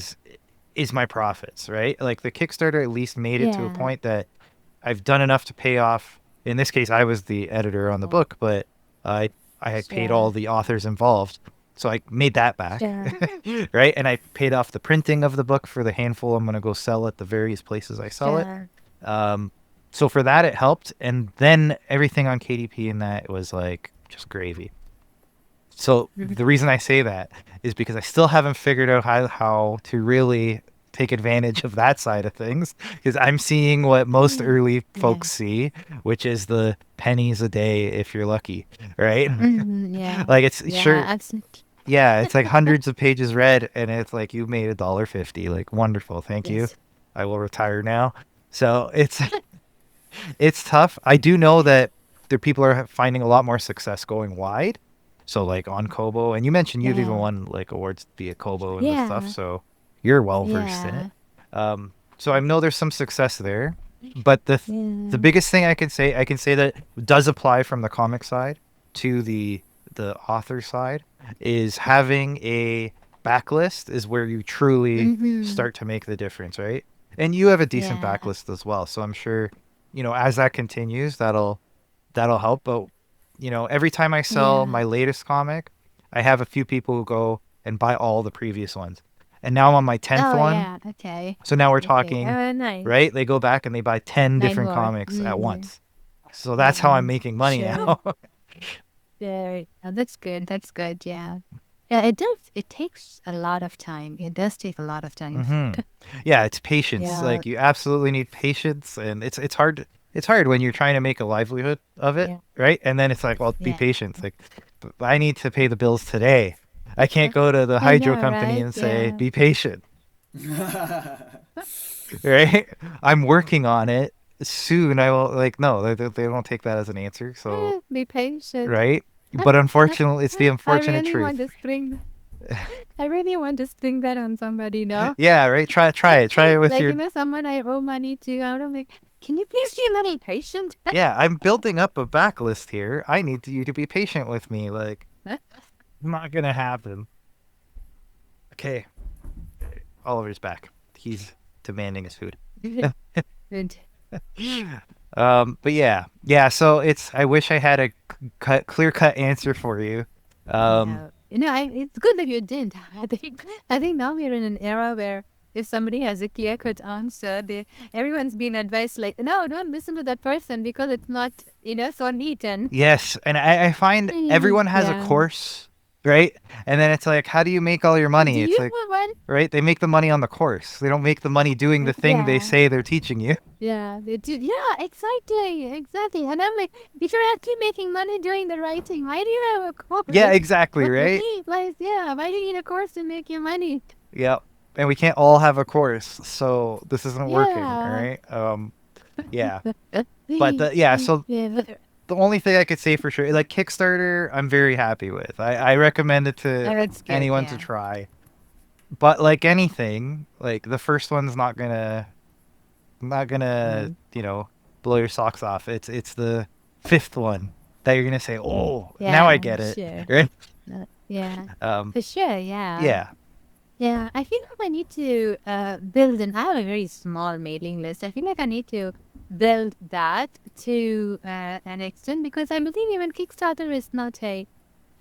Speaker 2: is my profits, right? Like the Kickstarter at least made it to a
Speaker 1: Yeah.
Speaker 2: point that I've done enough to pay off. In this case, I was the editor on the
Speaker 1: Yeah.
Speaker 2: book, but I had paid all
Speaker 1: Sure.
Speaker 2: the authors involved, so I made that back,
Speaker 1: Sure.
Speaker 2: right? And I paid off the printing of the book for the handful I'm gonna go sell at the various places I sell it.
Speaker 1: Sure.
Speaker 2: Um, so for that, it helped, and then everything on KDP and that was like just gravy. So
Speaker 1: Mhm.
Speaker 2: the reason I say that is because I still haven't figured out how to really take advantage of that side of things, because I'm seeing what most
Speaker 1: Mm.
Speaker 2: early
Speaker 1: Yeah.
Speaker 2: folks see, which is the pennies a day if you're lucky, right?
Speaker 1: Yeah.
Speaker 2: Like it's
Speaker 1: Yeah.
Speaker 2: sure,
Speaker 1: Absolutely.
Speaker 2: yeah, it's like hundreds of pages read, and it's like you made $1.50. Like wonderful, thank you.
Speaker 1: Yes.
Speaker 2: I will retire now. So it's tough. I do know that there people are finding a lot more success going wide. So like on Kobo, and you mentioned you've even
Speaker 1: Yeah.
Speaker 2: won like awards via Kobo and the stuff,
Speaker 1: Yeah.
Speaker 2: so you're well versed in it.
Speaker 1: Yeah.
Speaker 2: So I know there's some success there, but the
Speaker 1: Yeah.
Speaker 2: biggest thing I can say that does apply from the comic side to the author side is having a backlist is where you truly
Speaker 1: Mm-hmm.
Speaker 2: start to make the difference, right? And you have a decent
Speaker 1: Yeah.
Speaker 2: backlist as well, so I'm sure, as that continues, that'll help. But every time I sell
Speaker 1: Yeah.
Speaker 2: my latest comic, I have a few people who go and buy all the previous ones, and now I'm on my 10th
Speaker 1: Oh,
Speaker 2: one.
Speaker 1: yeah. Okay.
Speaker 2: So now we're
Speaker 1: Okay.
Speaker 2: talking,
Speaker 1: Oh, nice.
Speaker 2: right? They go back and they buy 10
Speaker 1: Nine
Speaker 2: different
Speaker 1: more.
Speaker 2: comics at
Speaker 1: Mm-hmm.
Speaker 2: once. So that's how I'm
Speaker 1: Yeah.
Speaker 2: making money
Speaker 1: Sure.
Speaker 2: now.
Speaker 1: Yeah. Oh, that's good. That's good. Yeah. Yeah. It does. It takes a lot of time. It does take a lot of time.
Speaker 2: Yeah, it's patience.
Speaker 1: Yeah.
Speaker 2: Like you absolutely need patience, and it's hard. It's hard when you're trying to make a livelihood of it,
Speaker 1: Yeah.
Speaker 2: right? And then it's like, well, be
Speaker 1: Yeah.
Speaker 2: patient. It's like, "But I need to pay the bills today. I can't go to the
Speaker 1: I
Speaker 2: hydro
Speaker 1: know,
Speaker 2: company
Speaker 1: right?
Speaker 2: and say,
Speaker 1: Yeah.
Speaker 2: be patient, right? I'm working on it. Soon I will. Like, no, they don't take that as an answer. So,
Speaker 1: Be patient.
Speaker 2: right? But unfortunately, it's the
Speaker 1: I
Speaker 2: unfortunate
Speaker 1: really want
Speaker 2: truth.
Speaker 1: to spring. I really want to spring that on somebody, no?
Speaker 2: Yeah, right. Try it. Try it with
Speaker 1: Like,
Speaker 2: your.
Speaker 1: someone I owe money to. I'm like, can you please be a little patient?
Speaker 2: Yeah, I'm building up a backlist here. I need you to be patient with me. Like, not gonna happen. Okay, Oliver's back. He's demanding his food.
Speaker 1: Good.
Speaker 2: But yeah. So it's. I wish I had a clear cut answer for you. Um,
Speaker 1: Yeah. It's good that you didn't. I think now we're in an era where if somebody has a clear-cut answer, everyone's being advised like, no, don't listen to that person because it's not, so neat and
Speaker 2: yes, and I find everyone has a
Speaker 1: yeah.
Speaker 2: course, right? And then it's like, how do you make all your
Speaker 1: Do
Speaker 2: money? It's
Speaker 1: you
Speaker 2: like,
Speaker 1: know what?
Speaker 2: right? They make the money on the course. They don't make the money doing the thing they
Speaker 1: Yeah.
Speaker 2: say they're teaching you.
Speaker 1: Yeah, they do. Yeah, exactly. And I'm like, if you're actually making money doing the right thing, why do you have a course?
Speaker 2: Yeah, exactly,
Speaker 1: What
Speaker 2: right?
Speaker 1: like, yeah, why do you need a course to make your money?
Speaker 2: Yep. And we can't all have a course, so this isn't working, all
Speaker 1: Yeah.
Speaker 2: right? Yeah. So
Speaker 1: Yeah, but
Speaker 2: the only thing I could say for sure, like Kickstarter, I'm very happy with. I recommend it to
Speaker 1: that's good.
Speaker 2: anyone to
Speaker 1: Yeah.
Speaker 2: try. But like anything, like the first one's not gonna,
Speaker 1: Mm.
Speaker 2: blow your socks off. It's the fifth one that you're gonna say, "Oh, now I
Speaker 1: Yeah,
Speaker 2: get it."
Speaker 1: sure.
Speaker 2: Right?
Speaker 1: Yeah,
Speaker 2: Um,
Speaker 1: for sure. Yeah.
Speaker 2: yeah.
Speaker 1: Yeah, I feel like I need to build I have a very small mailing list. I feel like I need to build that to an extent because I believe even Kickstarter is not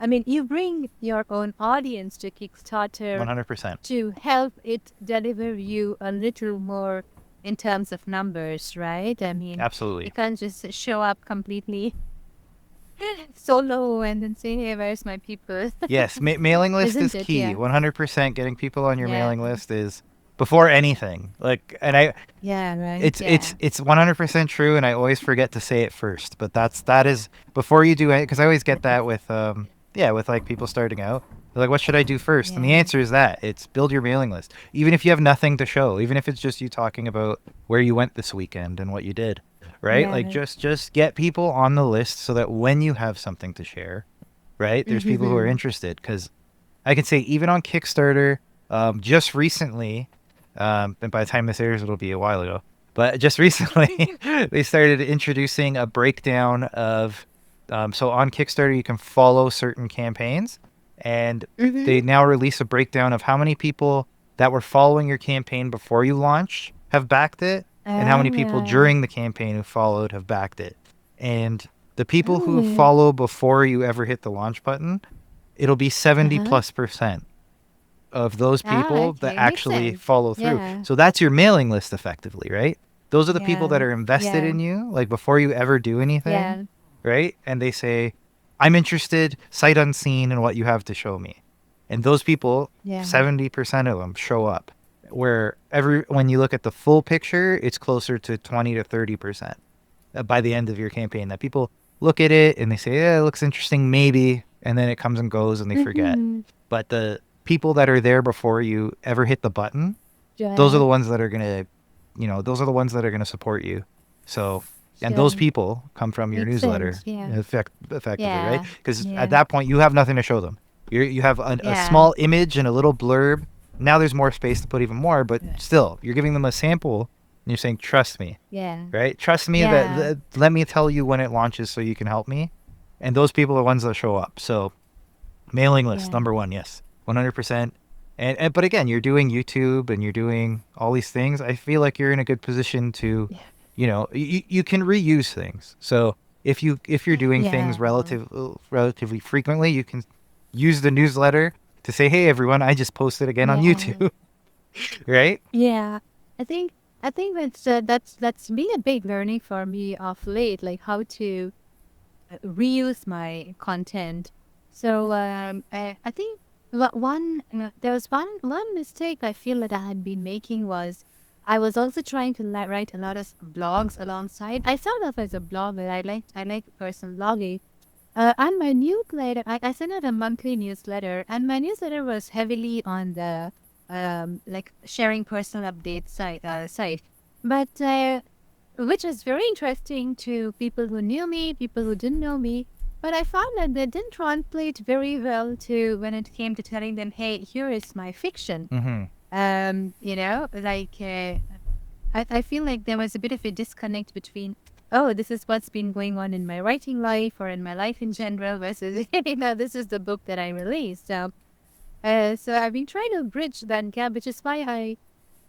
Speaker 1: I mean, you bring your own audience to Kickstarter
Speaker 2: 100%.
Speaker 1: to help it deliver you a little more in terms of numbers, right? I mean, you
Speaker 2: Absolutely.
Speaker 1: can't just show up completely solo and then say, hey, where's my people?
Speaker 2: Yes, mailing list
Speaker 1: Isn't
Speaker 2: is
Speaker 1: it?
Speaker 2: key.
Speaker 1: Yeah.
Speaker 2: 100% getting people on your
Speaker 1: Yeah.
Speaker 2: mailing list is before anything. Like, and
Speaker 1: Yeah, right.
Speaker 2: it's
Speaker 1: Yeah.
Speaker 2: it's 100% true, and I always forget to say it first. But that is before you do it, because I always get that with with like people starting out. They're like, what should I do first? And the
Speaker 1: Yeah.
Speaker 2: answer is that it's build your mailing list. Even if you have nothing to show, even if it's just you talking about where you went this weekend and what you did, right? Like
Speaker 1: Yeah.
Speaker 2: just get people on the list so that when you have something to share, right? There's people who are
Speaker 1: Mhm.
Speaker 2: interested, because I can say even on Kickstarter, just recently, and by the time this airs, it'll be a while ago. But just recently, they started introducing a breakdown of. So on Kickstarter, you can follow certain campaigns, and
Speaker 1: Mm-hmm.
Speaker 2: they now release a breakdown of how many people that were following your campaign before you launched have backed it, and how many people
Speaker 1: Ah.
Speaker 2: during the campaign who followed have backed it. And the people who
Speaker 1: Oh.
Speaker 2: follow before you ever hit the launch button, it'll be 70
Speaker 1: Uh-huh.
Speaker 2: plus percent of those
Speaker 1: Ah,
Speaker 2: people that
Speaker 1: okay. Makes
Speaker 2: actually
Speaker 1: sense.
Speaker 2: follow through.
Speaker 1: Yeah.
Speaker 2: So that's your mailing list effectively, right? Those are the people that
Speaker 1: Yeah.
Speaker 2: are invested
Speaker 1: Yeah.
Speaker 2: in you, like before you ever do anything,
Speaker 1: Yeah.
Speaker 2: right? And they say, I'm interested, sight unseen, in what you have to show me. And those people,
Speaker 1: Yeah.
Speaker 2: 70% of them show up. Where when you look at the full picture, it's closer to 20 to 30% by the end of your campaign. That people look at it and they say, yeah, it looks interesting, maybe. And then it comes and goes and they forget.
Speaker 1: Mm-hmm.
Speaker 2: But the people that are there before you ever hit the button, those are
Speaker 1: Yeah.
Speaker 2: the ones that are going to, those are the ones that are going to support you. So, and those
Speaker 1: Sure.
Speaker 2: people come from your
Speaker 1: Makes sense.
Speaker 2: newsletter
Speaker 1: Yeah.
Speaker 2: effectively, right?
Speaker 1: Yeah.
Speaker 2: Because at
Speaker 1: Yeah.
Speaker 2: that point, you have nothing to show them. You have a
Speaker 1: Yeah.
Speaker 2: small image and a little blurb. Now there's more space to put even more, but
Speaker 1: Yeah.
Speaker 2: still, you're giving them a sample and you're saying, trust me,
Speaker 1: Yeah.
Speaker 2: right? Trust me
Speaker 1: Yeah.
Speaker 2: let me tell you when it launches so you can help me. And those people are the ones that show up. So mailing list,
Speaker 1: Yeah.
Speaker 2: number one, yes, 100%. And but again, you're doing YouTube and you're doing all these things. I feel like you're in a good position to,
Speaker 1: Yeah.
Speaker 2: you can reuse things. So if you're doing things
Speaker 1: Yeah.
Speaker 2: relatively frequently, you can use the newsletter to say, hey everyone, I just posted again on
Speaker 1: Yeah.
Speaker 2: YouTube, right?
Speaker 1: Yeah. I think that's been a big learning for me of late, like how to reuse my content. So I think there was one mistake I feel that I had been making was I was also trying to write a lot of blogs alongside. I started off as a blogger. I like personal blogging. And my newsletter, I sent out a monthly newsletter, and my newsletter was heavily on the like sharing personal updates site. But which is very interesting to people who knew me, people who didn't know me. But I found that they didn't translate very well to when it came to telling them, "Hey, here is my fiction."
Speaker 2: Mm-hmm.
Speaker 1: I feel like there was a bit of a disconnect between, oh, this is what's been going on in my writing life or in my life in general versus, this is the book that I released. So I've been trying to bridge that gap, which is why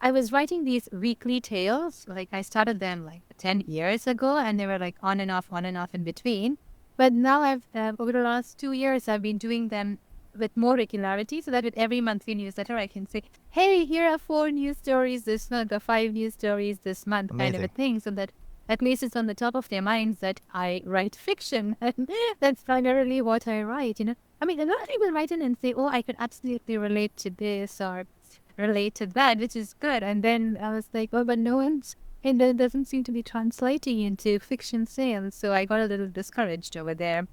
Speaker 1: I was writing these weekly tales. Like I started them like 10 years ago, and they were like on and off in between. But now over the last 2 years, I've been doing them with more regularity so that with every monthly newsletter, I can say, hey, here are 4 news stories this month or 5 news stories this month, kind of a
Speaker 2: Amazing.
Speaker 1: thing. So that at least it's on the top of their minds that I write fiction. And that's primarily what I write. I mean, a lot of people write in and say, oh, I could absolutely relate to this or relate to that, which is good. And then I was like, oh, but no one's, and it doesn't seem to be translating into fiction sales. So I got a little discouraged over there.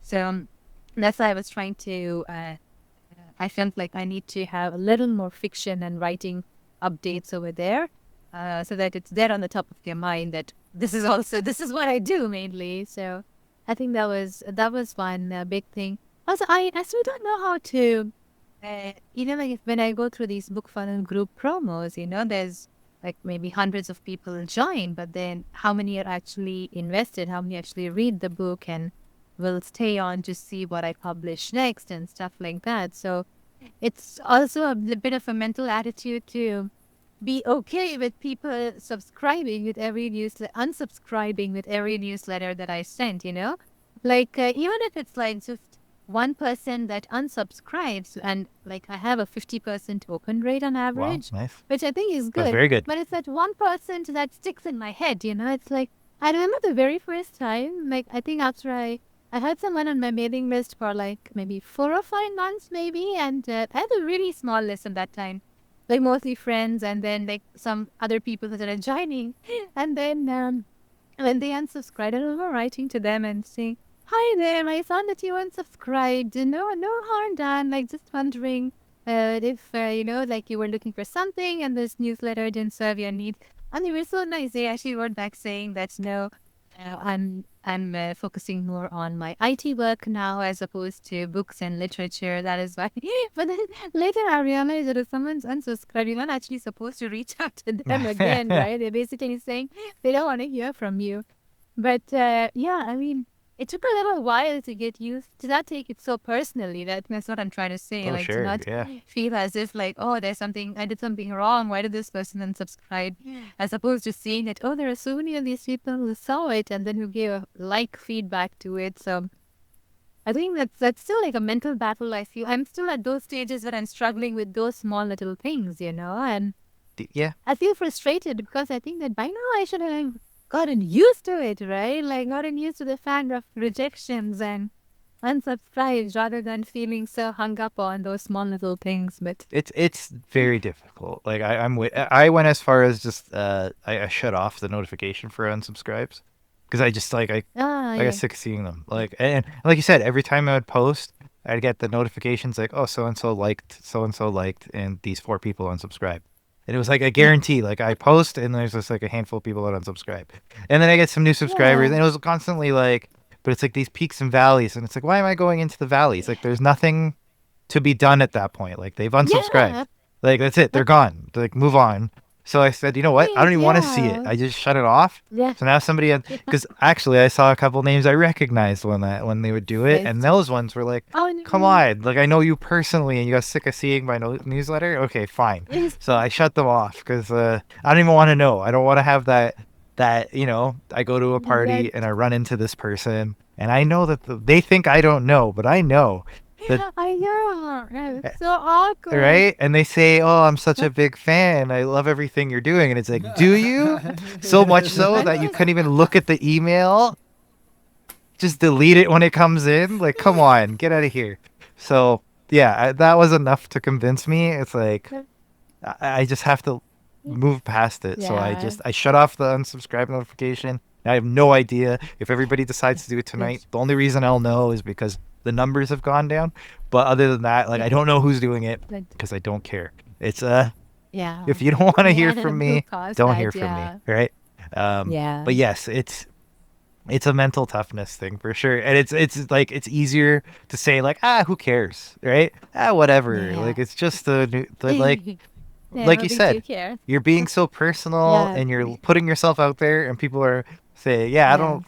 Speaker 1: So that's why I was trying to, I felt like I need to have a little more fiction and writing updates over there. So that it's there on the top of their mind that this is what I do mainly. So I think that was one big thing. Also, I still don't know how to like when I go through these book funnel group promos, there's like maybe hundreds of people join, but then how many are actually invested? How many actually read the book and will stay on to see what I publish next and stuff like that? So it's also a bit of a mental attitude to be okay with people subscribing with every newsletter, unsubscribing with every newsletter that I sent. Like, even if it's like just 1% that unsubscribes, and like I have a 50% open rate on
Speaker 2: Wow,
Speaker 1: average,
Speaker 2: nice.
Speaker 1: which I think is
Speaker 2: That's
Speaker 1: good.
Speaker 2: very good.
Speaker 1: But it's that 1% that sticks in my head. It's like, I remember the very first time, like, I think after I had someone on my mailing list for like maybe 4 or 5 months, maybe, and I had a really small list at that time, like mostly friends, and then like some other people that are joining, and then when they unsubscribed, I remember writing to them and saying, "Hi there, I saw that you unsubscribed. No harm done. Like just wondering if like you were looking for something and this newsletter didn't serve your need." And they were so nice. They actually wrote back saying that no, I'm focusing more on my IT work now as opposed to books and literature. That is why. But then later I realized that if someone's unsubscribed, you're not actually supposed to reach out to them again, right? They're basically saying they don't want to hear from you. But yeah, I mean, it took a little while to get used to not take it so personally. That's what I'm trying to say.
Speaker 2: Oh,
Speaker 1: Like to
Speaker 2: sure.
Speaker 1: not
Speaker 2: Yeah.
Speaker 1: feel as if like, oh, there's something I did something wrong. Why did this person unsubscribe? As opposed to seeing that, oh, there are so many of these people who saw it and then who gave a like feedback to it. So I think that's still like a mental battle. I feel I'm still at those stages where I'm struggling with those small little things, and
Speaker 2: Yeah.
Speaker 1: I feel frustrated because I think that by now I should have gotten used to it, right? Like gotten used to the fact of rejections and unsubscribes rather than feeling so hung up on those small little things. But
Speaker 2: It's very difficult. Like I went as far as just I shut off the notification for unsubscribes because I just I got
Speaker 1: yeah,
Speaker 2: sick of seeing them. Like and like you said, every time I would post, I'd get the notifications like, oh, so and so liked, and these 4 people unsubscribed. And it was like a guarantee. Like I post, and there's just like a handful of people that unsubscribe, and then I get some new subscribers,
Speaker 1: yeah,
Speaker 2: and it was constantly like, but it's like these peaks and valleys, and it's like, why am I going into the valleys? Like there's nothing to be done at that point. Like they've unsubscribed.
Speaker 1: yeah,
Speaker 2: Like that's it. They're gone. Like move on. So I said, you know what? I don't
Speaker 1: right,
Speaker 2: even want to see it.
Speaker 1: yeah,
Speaker 2: I just shut it off.
Speaker 1: yeah,
Speaker 2: So now somebody,
Speaker 1: yeah.
Speaker 2: because actually I saw a couple names I recognized when they would do it, and
Speaker 1: Yes.
Speaker 2: those ones were like,
Speaker 1: Oh
Speaker 2: come
Speaker 1: no.
Speaker 2: on, like I know you personally, and you got sick of seeing my newsletter. Okay, fine.
Speaker 1: Yes.
Speaker 2: So I shut them off because I don't even want to know. I don't want to have that I go to a
Speaker 1: That.
Speaker 2: party and I run into this person, and I know that they think I don't know, but I know that.
Speaker 1: Yeah, I know. Yeah, it's so awkward.
Speaker 2: Right? And they say, "Oh, I'm such a big fan. I love everything you're doing." And it's like, "Do you?" So much so
Speaker 1: I
Speaker 2: that you
Speaker 1: know.
Speaker 2: couldn't even look at the email. Just delete it when it comes in. Like, come on, get out of here. So, yeah, that was enough to convince me. It's like I just have to move past it. So
Speaker 1: Yeah.
Speaker 2: I shut off the unsubscribe notification. I have no idea if everybody decides to do it tonight.
Speaker 1: Yes.
Speaker 2: The only reason I'll know is because the numbers have gone down. But other than that, like I
Speaker 1: Yeah.
Speaker 2: don't know who's doing it
Speaker 1: But
Speaker 2: because I don't care. It's
Speaker 1: yeah.
Speaker 2: if you don't want to hear
Speaker 1: Yeah.
Speaker 2: from
Speaker 1: Who
Speaker 2: me,
Speaker 1: caused
Speaker 2: don't
Speaker 1: that?
Speaker 2: hear from me,
Speaker 1: Yeah.
Speaker 2: right?
Speaker 1: Yeah.
Speaker 2: But yes, it's a mental toughness thing for sure, and it's like it's easier to say like who cares, right? Whatever.
Speaker 1: Yeah.
Speaker 2: Like it's just
Speaker 1: Yeah,
Speaker 2: like you
Speaker 1: nobody do
Speaker 2: said,
Speaker 1: care.
Speaker 2: you're being so personal
Speaker 1: Yeah.
Speaker 2: and you're putting yourself out there, and people are saying, yeah,
Speaker 1: Yeah.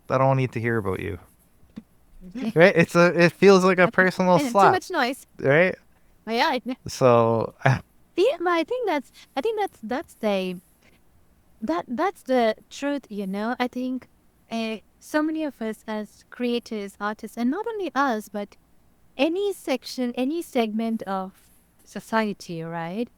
Speaker 2: I don't need to hear about you, right? It feels like a personal
Speaker 1: And too
Speaker 2: slap,
Speaker 1: much noise.
Speaker 2: right?
Speaker 1: But yeah.
Speaker 2: So
Speaker 1: Yeah, but I think that's that's the truth, I think so many of us as creators, artists, and not only us, but any section, any segment of society, right?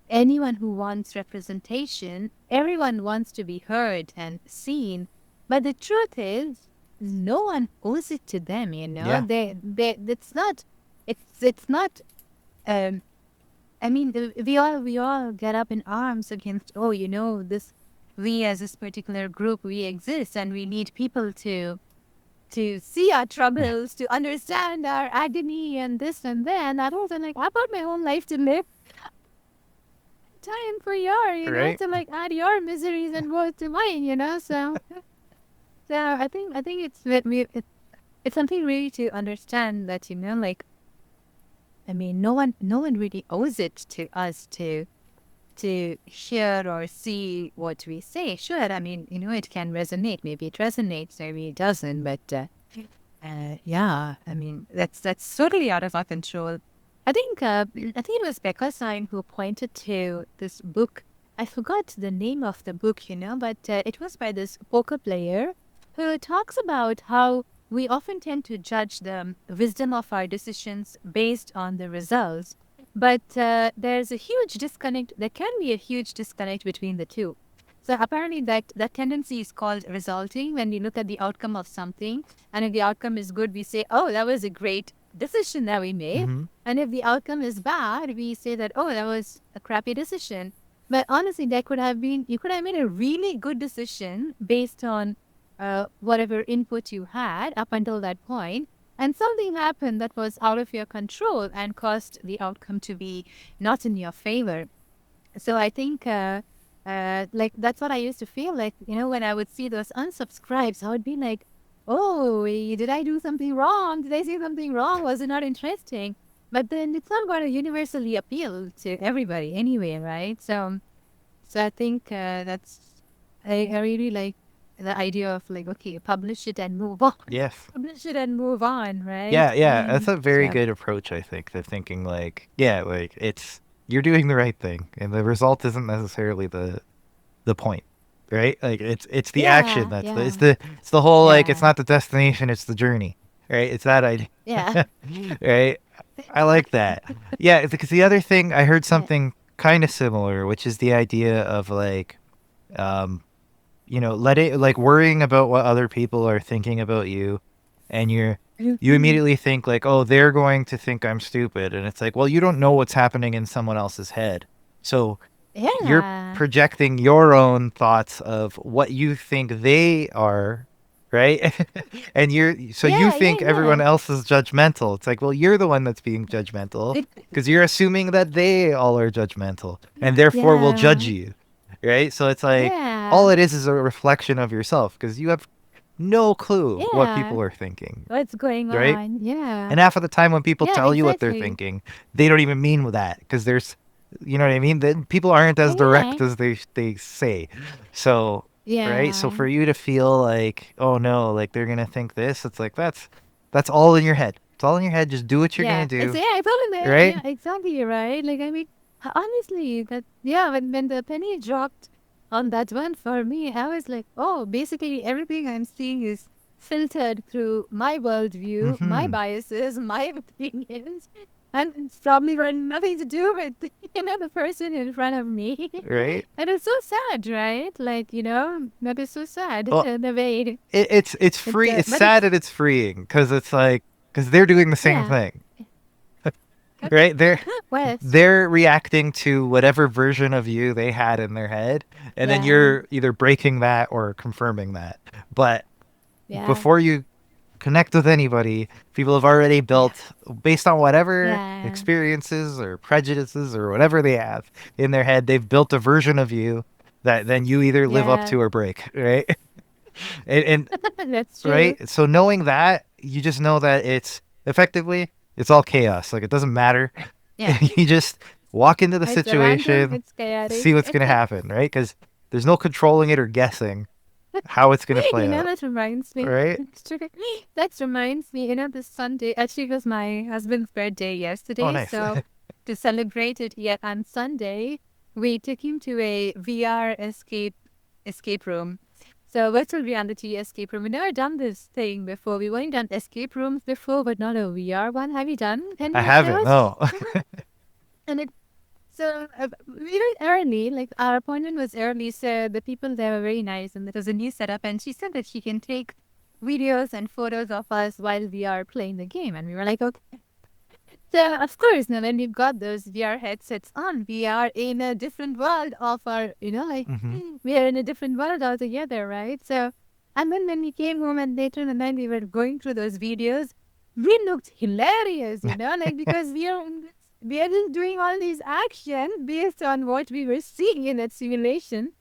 Speaker 1: Anyone who wants representation, everyone wants to be heard and seen. But the truth is, no one owes it to them,
Speaker 2: yeah,
Speaker 1: it's not, um, I mean, we all get up in arms against, oh, we as this particular group, we exist and we need people to see our troubles, to understand our agony and this and that. And I was like, I got my own life to live. Time for
Speaker 2: right.
Speaker 1: to like add your miseries and woes to mine. So I think it's something really to understand that, like, I mean, no one really owes it to us to hear or see what we say. Sure, I mean, it can resonate. Maybe it resonates, maybe it doesn't. But yeah, I mean, that's totally out of our control. I think it was Beckerstein who pointed to this book. I forgot the name of the book, but it was by this poker player who talks about how we often tend to judge the wisdom of our decisions based on the results. But there's a huge disconnect. There can be a huge disconnect between the two. So apparently that tendency is called resulting when we look at the outcome of something. And if the outcome is good, we say, oh, that was a great decision that we made.
Speaker 2: Hmm.
Speaker 1: And if the outcome is bad, we say that, oh, that was a crappy decision. But honestly, you could have made a really good decision based on whatever input you had up until that point, and something happened that was out of your control and caused the outcome to be not in your favor. So I think like that's what I used to feel like, when I would see those unsubscribes, I would be like, oh, did I do something wrong? Did I say something wrong? Was it not interesting? But then it's not going to universally appeal to everybody anyway, right? So I think I really like the idea of like, okay, publish it and move on.
Speaker 2: Yes.
Speaker 1: Publish it and move on, right?
Speaker 2: Yeah, yeah, that's a very
Speaker 1: So
Speaker 2: good approach, I think, to thinking like, yeah, like it's you're doing the right thing and the result isn't necessarily the point, right? Like it's the action
Speaker 1: yeah,
Speaker 2: that's
Speaker 1: yeah,
Speaker 2: it's the whole like it's
Speaker 1: yeah,
Speaker 2: not the destination, it's the journey, right? It's that idea,
Speaker 1: yeah,
Speaker 2: right? I like that. Yeah, because the other thing I heard
Speaker 1: yeah.
Speaker 2: something kind of similar, which is the idea of like, um, let it like worrying about what other people are thinking about you, and you
Speaker 1: Mhm.
Speaker 2: immediately think like, oh, they're going to think I'm stupid, and it's like, well, you don't know what's happening in someone else's head, so you're
Speaker 1: Yeah,
Speaker 2: projecting your own thoughts of what you think they are, right? And you
Speaker 1: yeah, yeah,
Speaker 2: think everyone
Speaker 1: yeah.
Speaker 2: else is judgmental. It's like, well, you're the one that's being judgmental
Speaker 1: It,
Speaker 2: because you're assuming that they all are judgmental and therefore will judge
Speaker 1: yeah,
Speaker 2: you, right? So it's like all
Speaker 1: yeah,
Speaker 2: it is a reflection of yourself because you have no clue what
Speaker 1: yeah.
Speaker 2: people are thinking,
Speaker 1: What's going
Speaker 2: right?
Speaker 1: on? Yeah,
Speaker 2: And half of the time when people
Speaker 1: yeah,
Speaker 2: tell you what they're
Speaker 1: exactly.
Speaker 2: thinking, they don't even mean that because there's, you know what I mean? Then people aren't as
Speaker 1: Yeah,
Speaker 2: direct as they say. So, right? So
Speaker 1: yeah,
Speaker 2: for you to feel like, oh no, like they're gonna think this, it's like that's all in your head. It's all in your head. Just do what you're gonna
Speaker 1: yeah. It's
Speaker 2: do,
Speaker 1: yeah, it's all in there.
Speaker 2: right?
Speaker 1: Yeah, exactly. Right. Like I mean, honestly, that yeah. When the penny dropped on that one for me, I was like, oh, basically everything I'm seeing is filtered through my worldview, my
Speaker 2: Mm-hmm.
Speaker 1: biases, my opinions, and it's probably got nothing to do with the person in front of me.
Speaker 2: Right?
Speaker 1: And it's so sad, right? Like that is so sad
Speaker 2: Well,
Speaker 1: the way
Speaker 2: it's free. It's
Speaker 1: but
Speaker 2: sad
Speaker 1: it's
Speaker 2: and it's freeing because it's like because they're doing the same
Speaker 1: yeah.
Speaker 2: thing, right?
Speaker 1: West.
Speaker 2: They're reacting to whatever version of you they had in their head, and then
Speaker 1: Yeah.
Speaker 2: you're either breaking that or confirming that. But
Speaker 1: Yeah.
Speaker 2: before you connect with anybody, people have already
Speaker 1: Yeah.
Speaker 2: built based on whatever
Speaker 1: Yeah.
Speaker 2: experiences or prejudices or whatever they have in their head, they've built a version of you that then you either live up
Speaker 1: Yeah.
Speaker 2: to or break, right? And
Speaker 1: That's true.
Speaker 2: right? So knowing that, you just know that it's effectively it's all chaos. Like it doesn't matter.
Speaker 1: Yeah.
Speaker 2: You just walk into the
Speaker 1: It's random.
Speaker 2: situation,
Speaker 1: It's chaotic.
Speaker 2: see what's going to happen, right? Because there's no controlling it or guessing how it's going to play out,
Speaker 1: That reminds me.
Speaker 2: right?
Speaker 1: That reminds me, this Sunday, actually, it was my husband's birthday
Speaker 2: Oh,
Speaker 1: yesterday.
Speaker 2: nice.
Speaker 1: So to celebrate it yet on Sunday, we took him to a VR escape room. So virtual reality escape room. We've never done this thing before. We've only done escape rooms before, but not a VR one. Have you done
Speaker 2: I
Speaker 1: any of
Speaker 2: haven't.
Speaker 1: those?
Speaker 2: No.
Speaker 1: And it so we were early, like our appointment was early, so the people there were very nice, and it was a new setup. And she said that she can take videos and photos of us while we are playing the game, and we were like, okay. So of course, now when we've got those VR headsets on, we are in a different world of our, like
Speaker 2: Hmm.
Speaker 1: we are in a different world altogether, right? So, and then when we came home and later in the night we were going through those videos, we looked hilarious, like because we are just doing all these action based on what we were seeing in that simulation,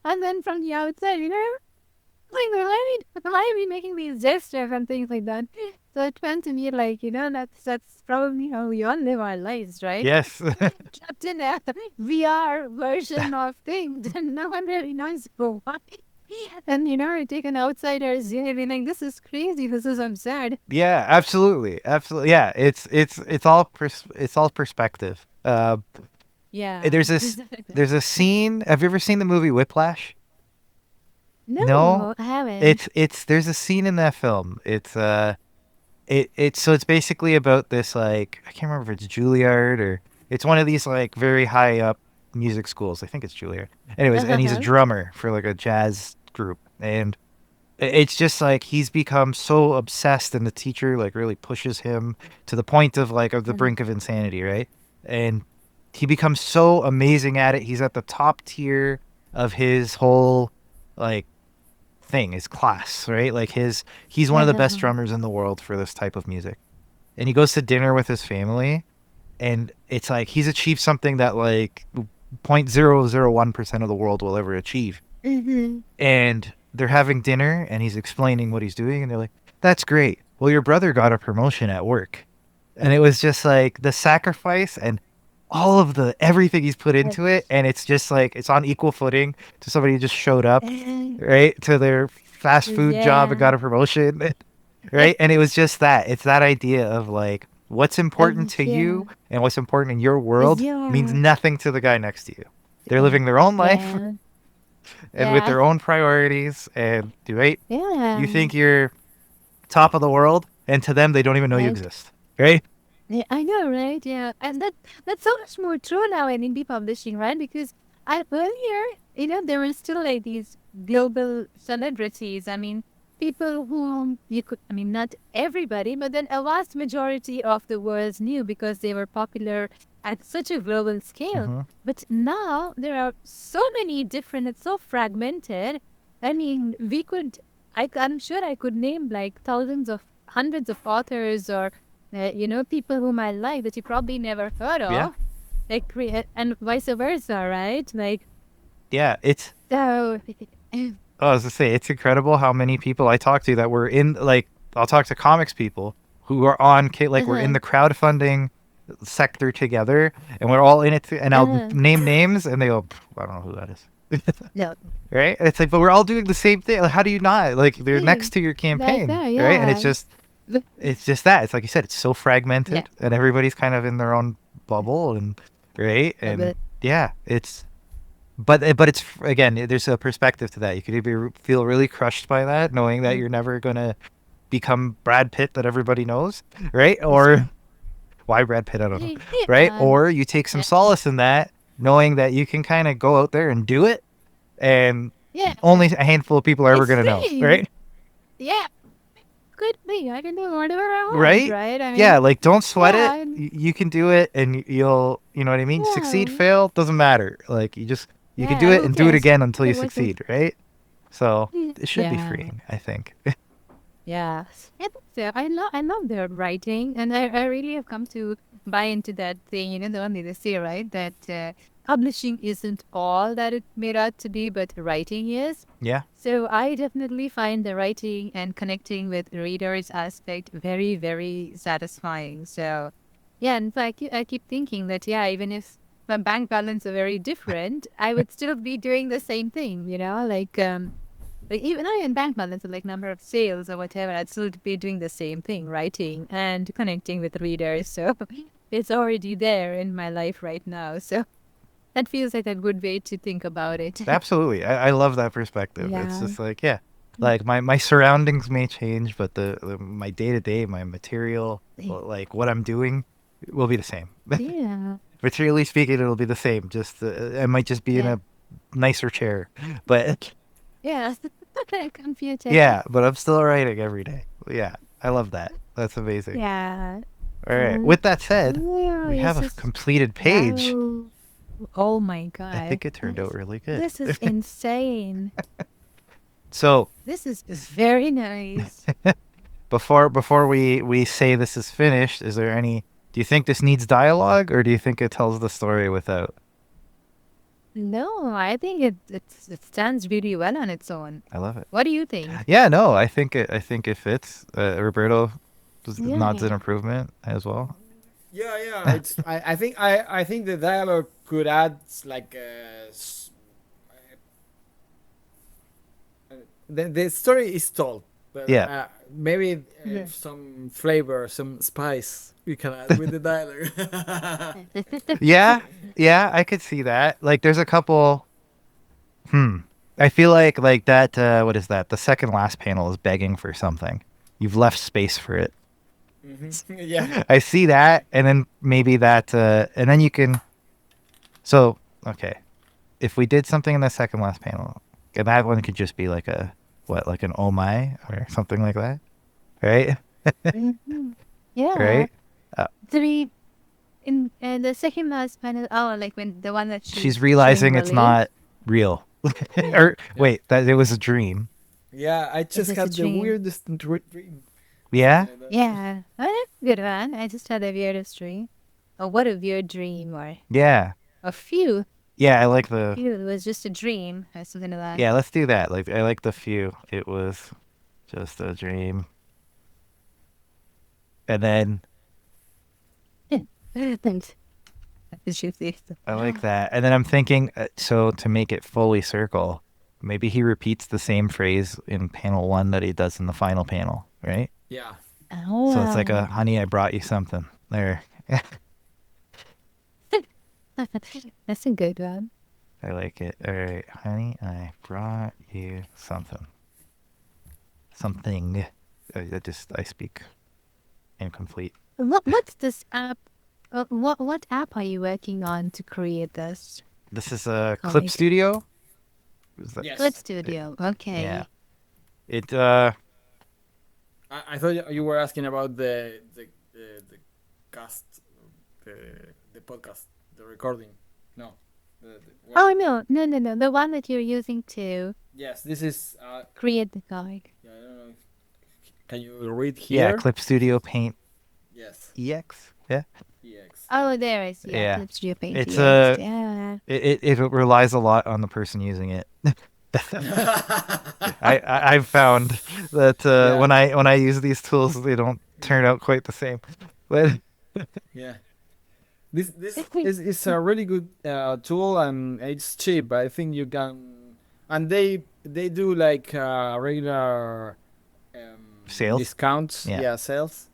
Speaker 1: and then from the outside, like why are we making these gestures and things like that? So it went to me like, that's probably how we all live our lives, right?
Speaker 2: Yes.
Speaker 1: Trapped in a VR version of things, and no one really knows for why. And I take an outsider's be like, this is crazy, this is absurd.
Speaker 2: Yeah, absolutely. Absolutely. Yeah, it's all perspective.
Speaker 1: Yeah.
Speaker 2: There's there's a scene. Have you ever seen the movie Whiplash? No?
Speaker 1: No, I haven't.
Speaker 2: It's there's a scene in that film. It's so it's basically about this like I can't remember if it's Juilliard or it's one of these like very high up music schools. I think it's Juilliard. Anyways, and he's a
Speaker 1: Uh-huh.
Speaker 2: drummer for like a jazz group, and it's just like he's become so obsessed, and the teacher like really pushes him to the point of like of the brink of insanity, right? And he becomes so amazing at it. He's at the top tier of his whole like thing, his class, right? Like he's one of the best
Speaker 1: Uh-huh.
Speaker 2: drummers in the world for this type of music. And he goes to dinner with his family and it's like he's achieved something that like 0.001% of the world will ever achieve.
Speaker 1: Mm-hmm.
Speaker 2: And they're having dinner and he's explaining what he's doing and they're like, "That's great. Well, your brother got a promotion at work." And it was just like the sacrifice and all of the everything he's put into it, and it's just like it's on equal footing to somebody who just showed up, right, to their fast food job and
Speaker 1: Yeah.
Speaker 2: got a promotion, right? And it was just that. It's that idea of like what's important to
Speaker 1: Yeah.
Speaker 2: you and what's important in your world means
Speaker 1: Yeah.
Speaker 2: nothing to the guy next to you. They're living their own life
Speaker 1: Yeah.
Speaker 2: and with
Speaker 1: Yeah.
Speaker 2: their own priorities, and right, you
Speaker 1: Yeah.
Speaker 2: think you're top of the world, and to them they don't even know you
Speaker 1: Right.
Speaker 2: exist, right?
Speaker 1: Yeah, I know, right? Yeah, and that's so much more true now in indie publishing, right? Because I earlier, there were still like these global celebrities. I mean, people whom you could, I mean, not everybody, but then a vast majority of the world knew because they were popular at such a global scale.
Speaker 2: Hmm.
Speaker 1: But now there are so many different. It's so fragmented. I mean, I'm sure I could name like thousands of hundreds of authors or people whom I like that you probably never heard
Speaker 2: Yeah.
Speaker 1: of, like, and vice versa, right? Like,
Speaker 2: Yeah, it's
Speaker 1: so,
Speaker 2: oh, I was gonna say it's incredible how many people I talk to that were in like I'll talk to comics people who are on like we're in
Speaker 1: uh-huh,
Speaker 2: the crowdfunding sector together and we're all in it and I'll
Speaker 1: uh-huh.
Speaker 2: name names and they go, "I don't know who that is."
Speaker 1: No,
Speaker 2: Right? It's like, but we're all doing the same thing. Like, how do you not? Like, they're next
Speaker 1: see,
Speaker 2: to your
Speaker 1: like
Speaker 2: campaign,
Speaker 1: that,
Speaker 2: right? And it's
Speaker 1: yeah.
Speaker 2: just,
Speaker 1: But-
Speaker 2: it's just that. It's like you said, it's so
Speaker 1: Yeah,
Speaker 2: fragmented, and everybody's kind of in their own bubble, and right, and
Speaker 1: but
Speaker 2: yeah, it's. But it's again, there's a perspective to that. You could either feel really crushed by that, knowing that
Speaker 1: mm,
Speaker 2: you're never gonna become Brad Pitt that everybody knows, right?
Speaker 1: it's
Speaker 2: Or why Brad Pitt? I don't know, right?
Speaker 1: yeah,
Speaker 2: Or you take some
Speaker 1: yeah,
Speaker 2: solace in that, knowing that you can kind of go out there and do it, and
Speaker 1: yeah.
Speaker 2: only a handful of people are ever
Speaker 1: It's
Speaker 2: gonna know,
Speaker 1: free.
Speaker 2: right?
Speaker 1: Yeah, could be. I can do whatever I want,
Speaker 2: Right?
Speaker 1: right? I
Speaker 2: Yeah,
Speaker 1: mean,
Speaker 2: like don't sweat it.
Speaker 1: yeah,
Speaker 2: You can do it, and you'll, you know what I mean. Succeed,
Speaker 1: yeah,
Speaker 2: fail, doesn't matter. Like you can do
Speaker 1: yeah.
Speaker 2: it
Speaker 1: Who
Speaker 2: and do it
Speaker 1: cares?
Speaker 2: again until you
Speaker 1: It wasn't.
Speaker 2: succeed, right? So it should be
Speaker 1: Yeah.
Speaker 2: freeing, I think.
Speaker 1: Yeah, I think so. I love their writing, and I really have come to buy into that thing. The one they say, right, that publishing isn't all that it made out to be, but writing is.
Speaker 2: Yeah.
Speaker 1: So I definitely find the writing and connecting with readers aspect very, very satisfying. So yeah, in fact, I keep thinking that yeah, even if my bank balance are very different, I would still be doing the same thing. Like even I in bank balance, like number of sales or whatever, I'd still be doing the same thing, writing and connecting with readers. So it's already there in my life right now. So that feels like a good way to think about it.
Speaker 2: Absolutely. I love that perspective. It's
Speaker 1: Yeah.
Speaker 2: just like, yeah, like my surroundings may change, but my day to day, my material, like what I'm doing, will be the same.
Speaker 1: Yeah.
Speaker 2: Materially speaking, it'll be the same. Just I might just be in
Speaker 1: Yeah.
Speaker 2: a nicer chair, but
Speaker 1: Yeah. Computer.
Speaker 2: yeah, but I'm still writing every day. Yeah, I love that. That's amazing.
Speaker 1: Yeah.
Speaker 2: All right.
Speaker 1: Mm.
Speaker 2: With that said,
Speaker 1: Yeah,
Speaker 2: we have
Speaker 1: this
Speaker 2: a
Speaker 1: is
Speaker 2: completed page.
Speaker 1: wow. Oh my
Speaker 2: I
Speaker 1: God.
Speaker 2: think it turned out really good.
Speaker 1: This is insane.
Speaker 2: So
Speaker 1: This is very nice.
Speaker 2: before we say this is finished, is there any? Do you think this needs dialogue, or do you think it tells the story without?
Speaker 1: No, I think it stands really well on its own.
Speaker 2: I love it.
Speaker 1: What do you think?
Speaker 2: Yeah, no, I think it fits. Roberto nods an
Speaker 1: Yeah.
Speaker 2: improvement as well.
Speaker 3: Yeah, yeah. I think the dialogue could add like the story is told, but
Speaker 2: Yeah,
Speaker 3: maybe
Speaker 1: Yeah.
Speaker 3: some flavor, some spice you can add with the dialogue.
Speaker 2: yeah, yeah. I could see that. Like, there's a couple. Hmm. I feel like that. What is that? The second last panel is begging for something. You've left space for it.
Speaker 3: Yeah.
Speaker 2: I see that, and then maybe that, and then you can. So okay, if we did something in the second last panel, and that one could just be like a what, like an oh my or something like that, right?
Speaker 1: Mhm. Yeah.
Speaker 2: Right? Uh,
Speaker 1: Three in the second last panel. Oh, like when the one that
Speaker 2: she's
Speaker 1: she's showing
Speaker 2: realizing it's
Speaker 1: Willie.
Speaker 2: not real,
Speaker 1: Yeah.
Speaker 2: or wait, that it was a dream.
Speaker 3: Yeah, I
Speaker 1: Is
Speaker 3: just
Speaker 1: this a
Speaker 3: had the
Speaker 1: dream?
Speaker 3: weirdest dream.
Speaker 2: Yeah,
Speaker 1: Yeah. Oh, that's a good one. I just had a weirdest dream. Oh, what a weird dream, or
Speaker 2: yeah.
Speaker 1: a few.
Speaker 2: Yeah, I like the.
Speaker 1: Phew, it was just a dream or something like that.
Speaker 2: Yeah, let's do that. Like I like the few. It was just a dream. And then
Speaker 1: Thanks. It's just this.
Speaker 2: I like that. And then I'm thinking, so to make it fully circle, maybe he repeats the same phrase in panel 1 that he does in the final panel, right?
Speaker 3: Yeah.
Speaker 1: Oh,
Speaker 2: So it's like a honey, I brought you something. There.
Speaker 1: that's a good one.
Speaker 2: I like it. All right, honey, I brought you something. Something. I speak incomplete.
Speaker 1: What's this app? What app are you working on to create this?
Speaker 2: This is a Clip
Speaker 1: Comic.
Speaker 2: Studio. Is that-
Speaker 3: Yes.
Speaker 1: Clip Studio. Okay.
Speaker 2: Yeah. It
Speaker 3: I thought you were asking about the cast, the podcast, the recording. No.
Speaker 1: Oh no! The one that you're using to
Speaker 3: Yes, this is.
Speaker 1: create the comic.
Speaker 3: Yeah, I don't know. Can you read here?
Speaker 2: yeah, Clip Studio Paint
Speaker 3: Yes.
Speaker 2: EX. Yeah.
Speaker 3: EX.
Speaker 1: Oh, there I see.
Speaker 2: Yeah.
Speaker 1: Clip Studio Paint.
Speaker 2: It's
Speaker 1: yes, yeah.
Speaker 2: It relies a lot on the person using it. I've found that
Speaker 3: Yeah.
Speaker 2: when I use these tools, they don't turn out quite the same. But
Speaker 3: Yeah. This is a really good tool and it's cheap. I think you can, and they do like regular
Speaker 2: Sales?
Speaker 3: discounts.
Speaker 2: Yeah.
Speaker 3: Yeah, sales.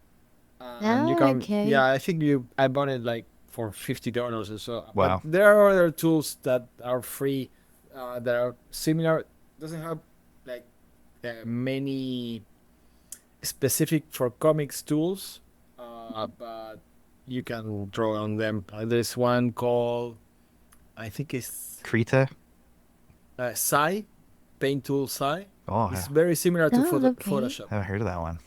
Speaker 3: And you can.
Speaker 1: Okay.
Speaker 3: Yeah, I think I bought it like for $50 or so.
Speaker 2: Wow.
Speaker 3: But there are other tools that are free, that are similar. Doesn't have like many specific for comics tools, but you can draw on them. There's one called, I think it's
Speaker 2: Krita.
Speaker 3: Sai, Paint Tool Sai.
Speaker 2: Oh,
Speaker 3: It's
Speaker 2: I
Speaker 3: very similar to
Speaker 1: Oh, okay.
Speaker 3: Photoshop.
Speaker 2: haven't heard of that one.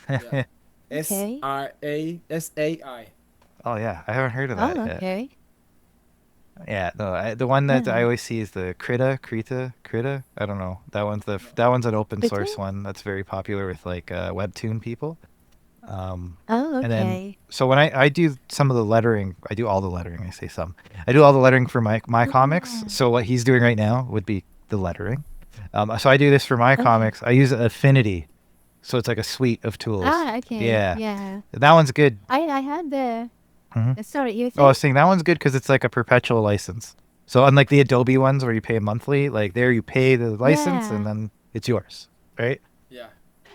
Speaker 3: Yeah.
Speaker 1: Okay.
Speaker 3: SAI.
Speaker 2: Oh yeah, I haven't heard of
Speaker 1: Oh,
Speaker 2: that yet.
Speaker 1: okay.
Speaker 2: Yeah, no, the one that I
Speaker 1: Yeah.
Speaker 2: always see is the Krita. I don't know. That one's an open source
Speaker 1: Krita?
Speaker 2: one that's very popular with like webtoon people.
Speaker 1: Oh,
Speaker 2: And then
Speaker 1: okay.
Speaker 2: so when I do some of the lettering, I do all the lettering. I say some. I do all the lettering for my comics.
Speaker 1: Ah.
Speaker 2: So what he's doing right now would be the lettering. So I do this for my
Speaker 1: Okay.
Speaker 2: comics. I use Affinity, so it's like a suite of tools.
Speaker 1: Ah, okay.
Speaker 2: Yeah.
Speaker 1: Yeah.
Speaker 2: That one's good.
Speaker 1: I had the.
Speaker 2: Mhm.
Speaker 1: Sorry, you
Speaker 2: Oh, I was
Speaker 1: think?
Speaker 2: saying that one's good because it's like a perpetual license. So unlike the Adobe ones where you pay monthly, like there you pay the license
Speaker 1: Yeah.
Speaker 2: and then it's yours, right?
Speaker 3: Yeah.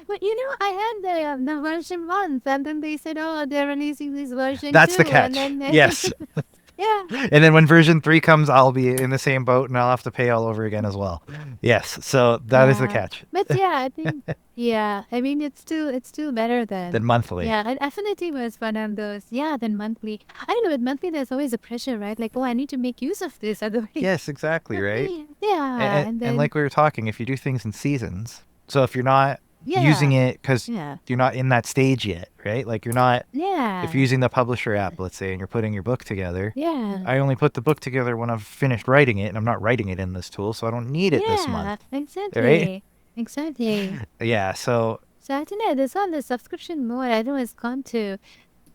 Speaker 1: But I had the version once, and then they said, "Oh, they're releasing this version
Speaker 2: That's the
Speaker 1: two,"
Speaker 2: catch.
Speaker 1: and then
Speaker 2: Yes.
Speaker 1: yeah.
Speaker 2: And then when version 3 comes, I'll be in the same boat and I'll have to pay all over again as well. Yes. So that is the
Speaker 1: Yeah.
Speaker 2: catch.
Speaker 1: But yeah, I think I mean it's still better than
Speaker 2: Then monthly.
Speaker 1: yeah. And Affinity was one of those. Yeah, then monthly. I don't know. With monthly, there's always a pressure, right? Like, oh, I need to make use of this, otherwise.
Speaker 2: Yes, exactly, right?
Speaker 1: Yeah,
Speaker 2: And,
Speaker 1: then
Speaker 2: like we were talking, if you do things in seasons, so if you're not
Speaker 1: yeah,
Speaker 2: using it because
Speaker 1: yeah,
Speaker 2: you're not in that stage yet, right? Like you're not,
Speaker 1: yeah,
Speaker 2: if you're using the publisher app, let's say, and you're putting your book together,
Speaker 1: yeah.
Speaker 2: I only put the book together when I've finished writing it, and I'm not writing it in this tool, so I don't need it this month.
Speaker 1: Exactly. Exactly.
Speaker 2: Yeah, so
Speaker 1: So I don't know. This on the subscription mode, I know it's gone to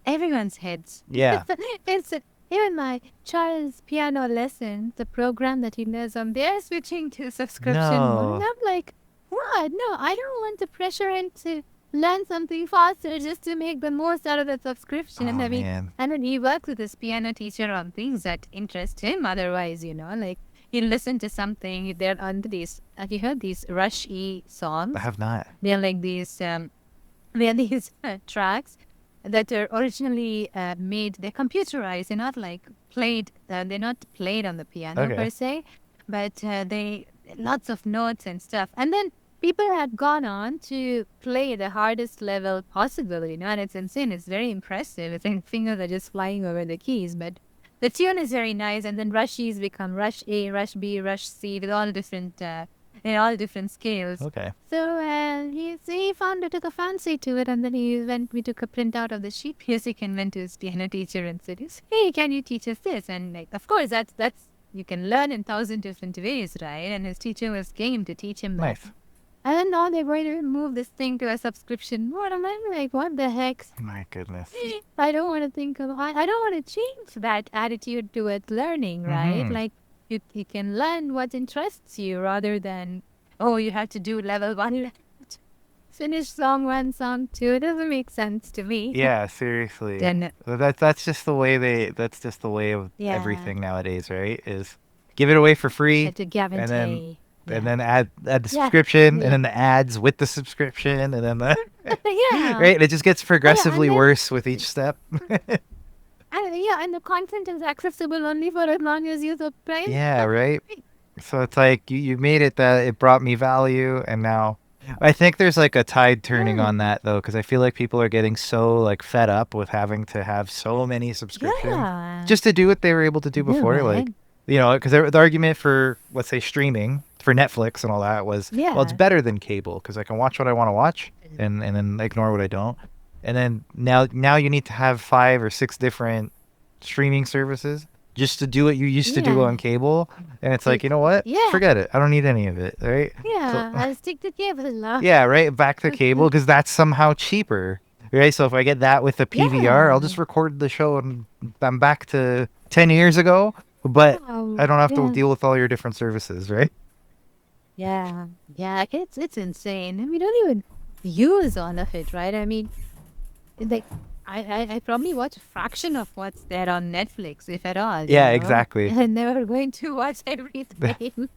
Speaker 1: everyone's heads.
Speaker 2: yeah,
Speaker 1: It's even my child's piano lesson, the program that he learns on, they're switching to subscription mode. And
Speaker 2: No.
Speaker 1: I'm like, what? No, I don't want to pressure him to learn something faster just to make the most out of the subscription. And
Speaker 2: Oh,
Speaker 1: I mean,
Speaker 2: man.
Speaker 1: I know he works with his piano teacher on things that interest him. Otherwise, like he'll listen to something. They're under these. Have you heard these Rush E songs?
Speaker 2: I have not.
Speaker 1: They're like these. They're these tracks that are originally made. They're computerized. They're not like played. They're not played on the piano
Speaker 2: Okay.
Speaker 1: per se, but they lots of notes and stuff. And then people had gone on to play the hardest level possible. And it's insane. It's very impressive. It's like fingers are just flying over the keys, but the tune is very nice. And then Rushies become Rush A, Rush B, Rush C with all different. In all different scales.
Speaker 2: Okay.
Speaker 1: So he took a fancy to it, and then we took a printout of the sheet music and went to his piano teacher and said, "Hey, can you teach us this?" And like, of course, that's you can learn in 1,000 different ways, right? And his teacher was game to teach him that.
Speaker 2: Nice.
Speaker 1: And then now they're going to move this thing to a subscription. What am I like? What the heck?
Speaker 2: My goodness.
Speaker 1: I don't want to think of. I don't want to change that attitude towards learning, right?
Speaker 2: Mhm.
Speaker 1: Like you can learn what interests you rather than, oh, you have to do level 1, finish song 1, song 2. It doesn't make sense to me.
Speaker 2: Yeah, seriously.
Speaker 1: Then,
Speaker 2: That's just the way that's just the way of
Speaker 1: yeah.
Speaker 2: everything nowadays, right? Is give it away for free,
Speaker 1: To give and
Speaker 2: and then
Speaker 1: take.
Speaker 2: and then add the
Speaker 1: Yeah.
Speaker 2: subscription,
Speaker 1: Yeah.
Speaker 2: and then the ads with the subscription, and then the
Speaker 1: Yeah.
Speaker 2: right. It just gets progressively
Speaker 1: then-
Speaker 2: worse with each step.
Speaker 1: And the content is accessible only for as long as you subscribe.
Speaker 2: Yeah, right. So it's like you made it that it brought me value, and now I think there's like a tide turning on that though, because I feel like people are getting so like fed up with having to have so many subscriptions
Speaker 1: Yeah.
Speaker 2: just to do what they were able to do
Speaker 1: Yeah,
Speaker 2: before.
Speaker 1: right.
Speaker 2: Like, you know, because the argument for, let's say, streaming for Netflix and all that was, well, it's
Speaker 1: Yeah.
Speaker 2: better than cable because I can watch what I want to watch and then ignore what I don't. And then now you need to have 5 or 6 different streaming services just to do what you used to do
Speaker 1: Yeah.
Speaker 2: on cable. And it's like, you know what?
Speaker 1: Yeah.
Speaker 2: Forget it. I don't need any of it, right?
Speaker 1: Yeah, I'll stick to cable now.
Speaker 2: Yeah, right. Back to cable because that's somehow cheaper, right? So if I get that with the PVR, I'll just record the show and I'm back to 10 years ago, but I don't have to deal with all your different services, right?
Speaker 1: Yeah, yeah, it's insane. And we don't even use all of it, right? I mean, like, I probably watch a fraction of what's there on Netflix, if at all.
Speaker 2: Yeah, exactly.
Speaker 1: I'm never going to watch everything.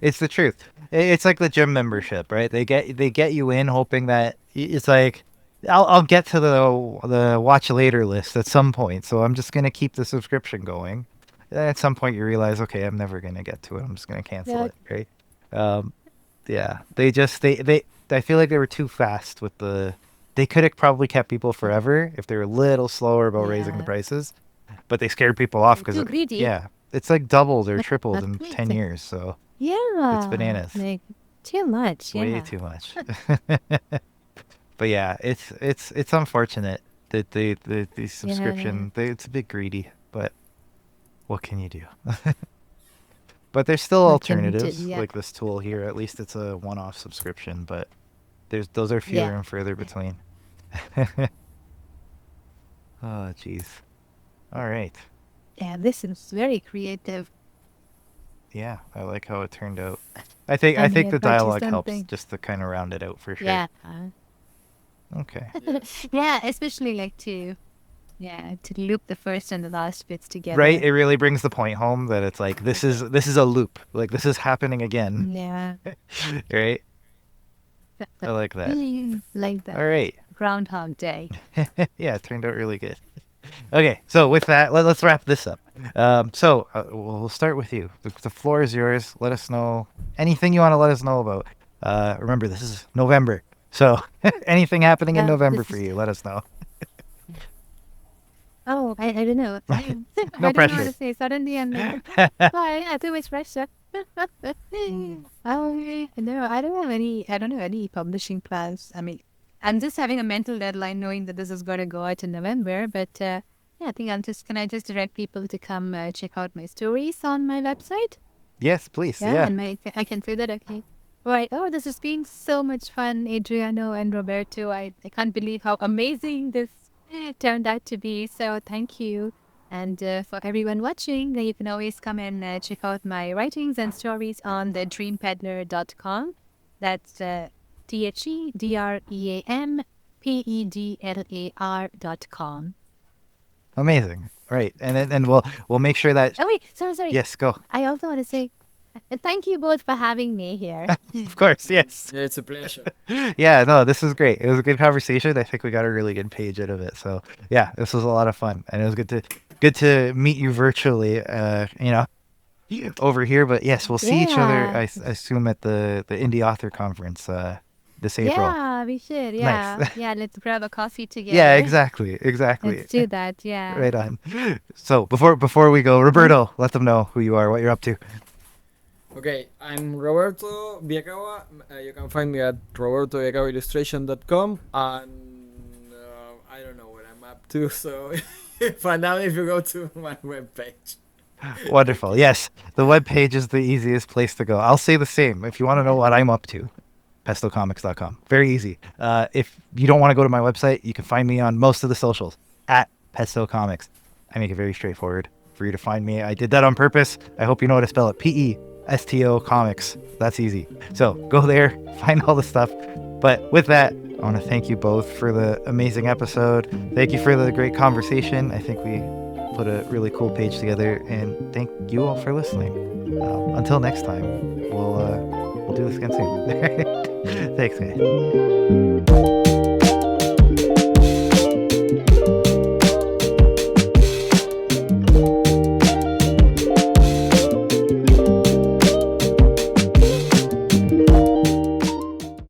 Speaker 2: It's the truth. It's like the gym membership, right? They get you in hoping that it's like I'll get to the watch later list at some point, so I'm just gonna keep the subscription going. At some point, you realize, okay, I'm never gonna get to it. I'm just gonna cancel
Speaker 1: Yeah.
Speaker 2: it, right? Yeah, they I feel like they were too fast with the. They could have probably kept people forever if they were a little slower about raising the
Speaker 1: Yeah.
Speaker 2: prices, but they scared people off because
Speaker 1: Too greedy.
Speaker 2: yeah, it's like doubled or tripled
Speaker 1: That's
Speaker 2: in
Speaker 1: great.
Speaker 2: 10 years, so
Speaker 1: Yeah.
Speaker 2: bananas.
Speaker 1: Like, too much.
Speaker 2: way
Speaker 1: Yeah.
Speaker 2: too much. But yeah, it's unfortunate that the subscription it's a bit greedy, but what can you do? But there's still
Speaker 1: What can you do,
Speaker 2: alternatives
Speaker 1: yeah.
Speaker 2: like this tool here. At least it's a one-off subscription, but those are fewer
Speaker 1: Yeah.
Speaker 2: and further between. Oh, jeez. All right.
Speaker 1: Yeah, this is very creative.
Speaker 2: Yeah, I like how it turned out. I think
Speaker 1: And
Speaker 2: the
Speaker 1: get back to
Speaker 2: dialogue helps
Speaker 1: something.
Speaker 2: just to kind of round it out for sure.
Speaker 1: Yeah.
Speaker 2: Okay.
Speaker 1: Yeah, especially like to loop the first and the last bits together.
Speaker 2: Right, it really brings the point home that it's like this is a loop. Like this is happening again.
Speaker 1: Yeah.
Speaker 2: Right? I like that.
Speaker 1: Like that.
Speaker 2: All right.
Speaker 1: Groundhog Day.
Speaker 2: Yeah, it turned out really good. Okay, so with that, let's wrap this up. We'll start with you. The floor is yours. Let us know anything you want to let us know about. Remember, this is November, so anything happening in
Speaker 1: Yeah,
Speaker 2: November
Speaker 1: this
Speaker 2: for
Speaker 1: is-
Speaker 2: you, let us know.
Speaker 1: Oh, I don't know. I
Speaker 2: No
Speaker 1: don't know what
Speaker 2: pressure.
Speaker 1: to say. Suddenly I'm like, I too much pressure. No, I don't have any publishing plans. I mean, I'm just having a mental deadline knowing that this is going to go out in November. But yeah, I think can I just direct people to come check out my stories on my website?
Speaker 2: Yes, please.
Speaker 1: Yeah,
Speaker 2: Yeah.
Speaker 1: and I can say that, okay. Right. Oh, this has been so much fun, Adriano and Roberto. I can't believe how amazing this turned out to be. So thank you. And for everyone watching, you can always come and check out my writings and stories on thedreampeddler.com. That's THEDREAMPEDLAR.com.
Speaker 2: Amazing. Right, and we'll make sure that.
Speaker 1: Oh, wait. Sorry.
Speaker 2: Yes, go.
Speaker 1: I also want to say thank you both for having me here.
Speaker 2: Of course, yes.
Speaker 3: Yeah, it's a pleasure.
Speaker 2: Yeah, no, this was great. It was a good conversation. I think we got a really good page out of it. So yeah, this was a lot of fun, and it was good to meet you virtually. Over here, but yes, we'll see each other.
Speaker 1: Yeah.
Speaker 2: I assume at the indie author conference this April.
Speaker 1: Yeah, we should. Yeah.
Speaker 2: Nice.
Speaker 1: Yeah, let's grab a coffee together.
Speaker 2: Yeah, exactly.
Speaker 1: Let's do that. Yeah.
Speaker 2: Right on. So before we go, Roberto, let them know who you are, what you're up to.
Speaker 3: Okay, I'm Roberto Viacava. You can find me at robertoviacavaillustration.com, and I don't know what I'm up to, so find out if you go to my webpage.
Speaker 2: Wonderful. Yes, the webpage is the easiest place to go. I'll say the same. If you want to know what I'm up to, pestocomics.com. Very easy. If you don't want to go to my website, you can find me on most of the socials at Pesto Comics. I make it very straightforward. for you to find me. I did that on purpose. I hope you know how to spell it. Pesto Comics. That's easy. So go there, find all the stuff. But with that, I want to thank you both for the amazing episode. Thank you for the great conversation. I think we put a really cool page together, and thank you all for listening. Until next time, we'll do this again soon. Thanks, guys.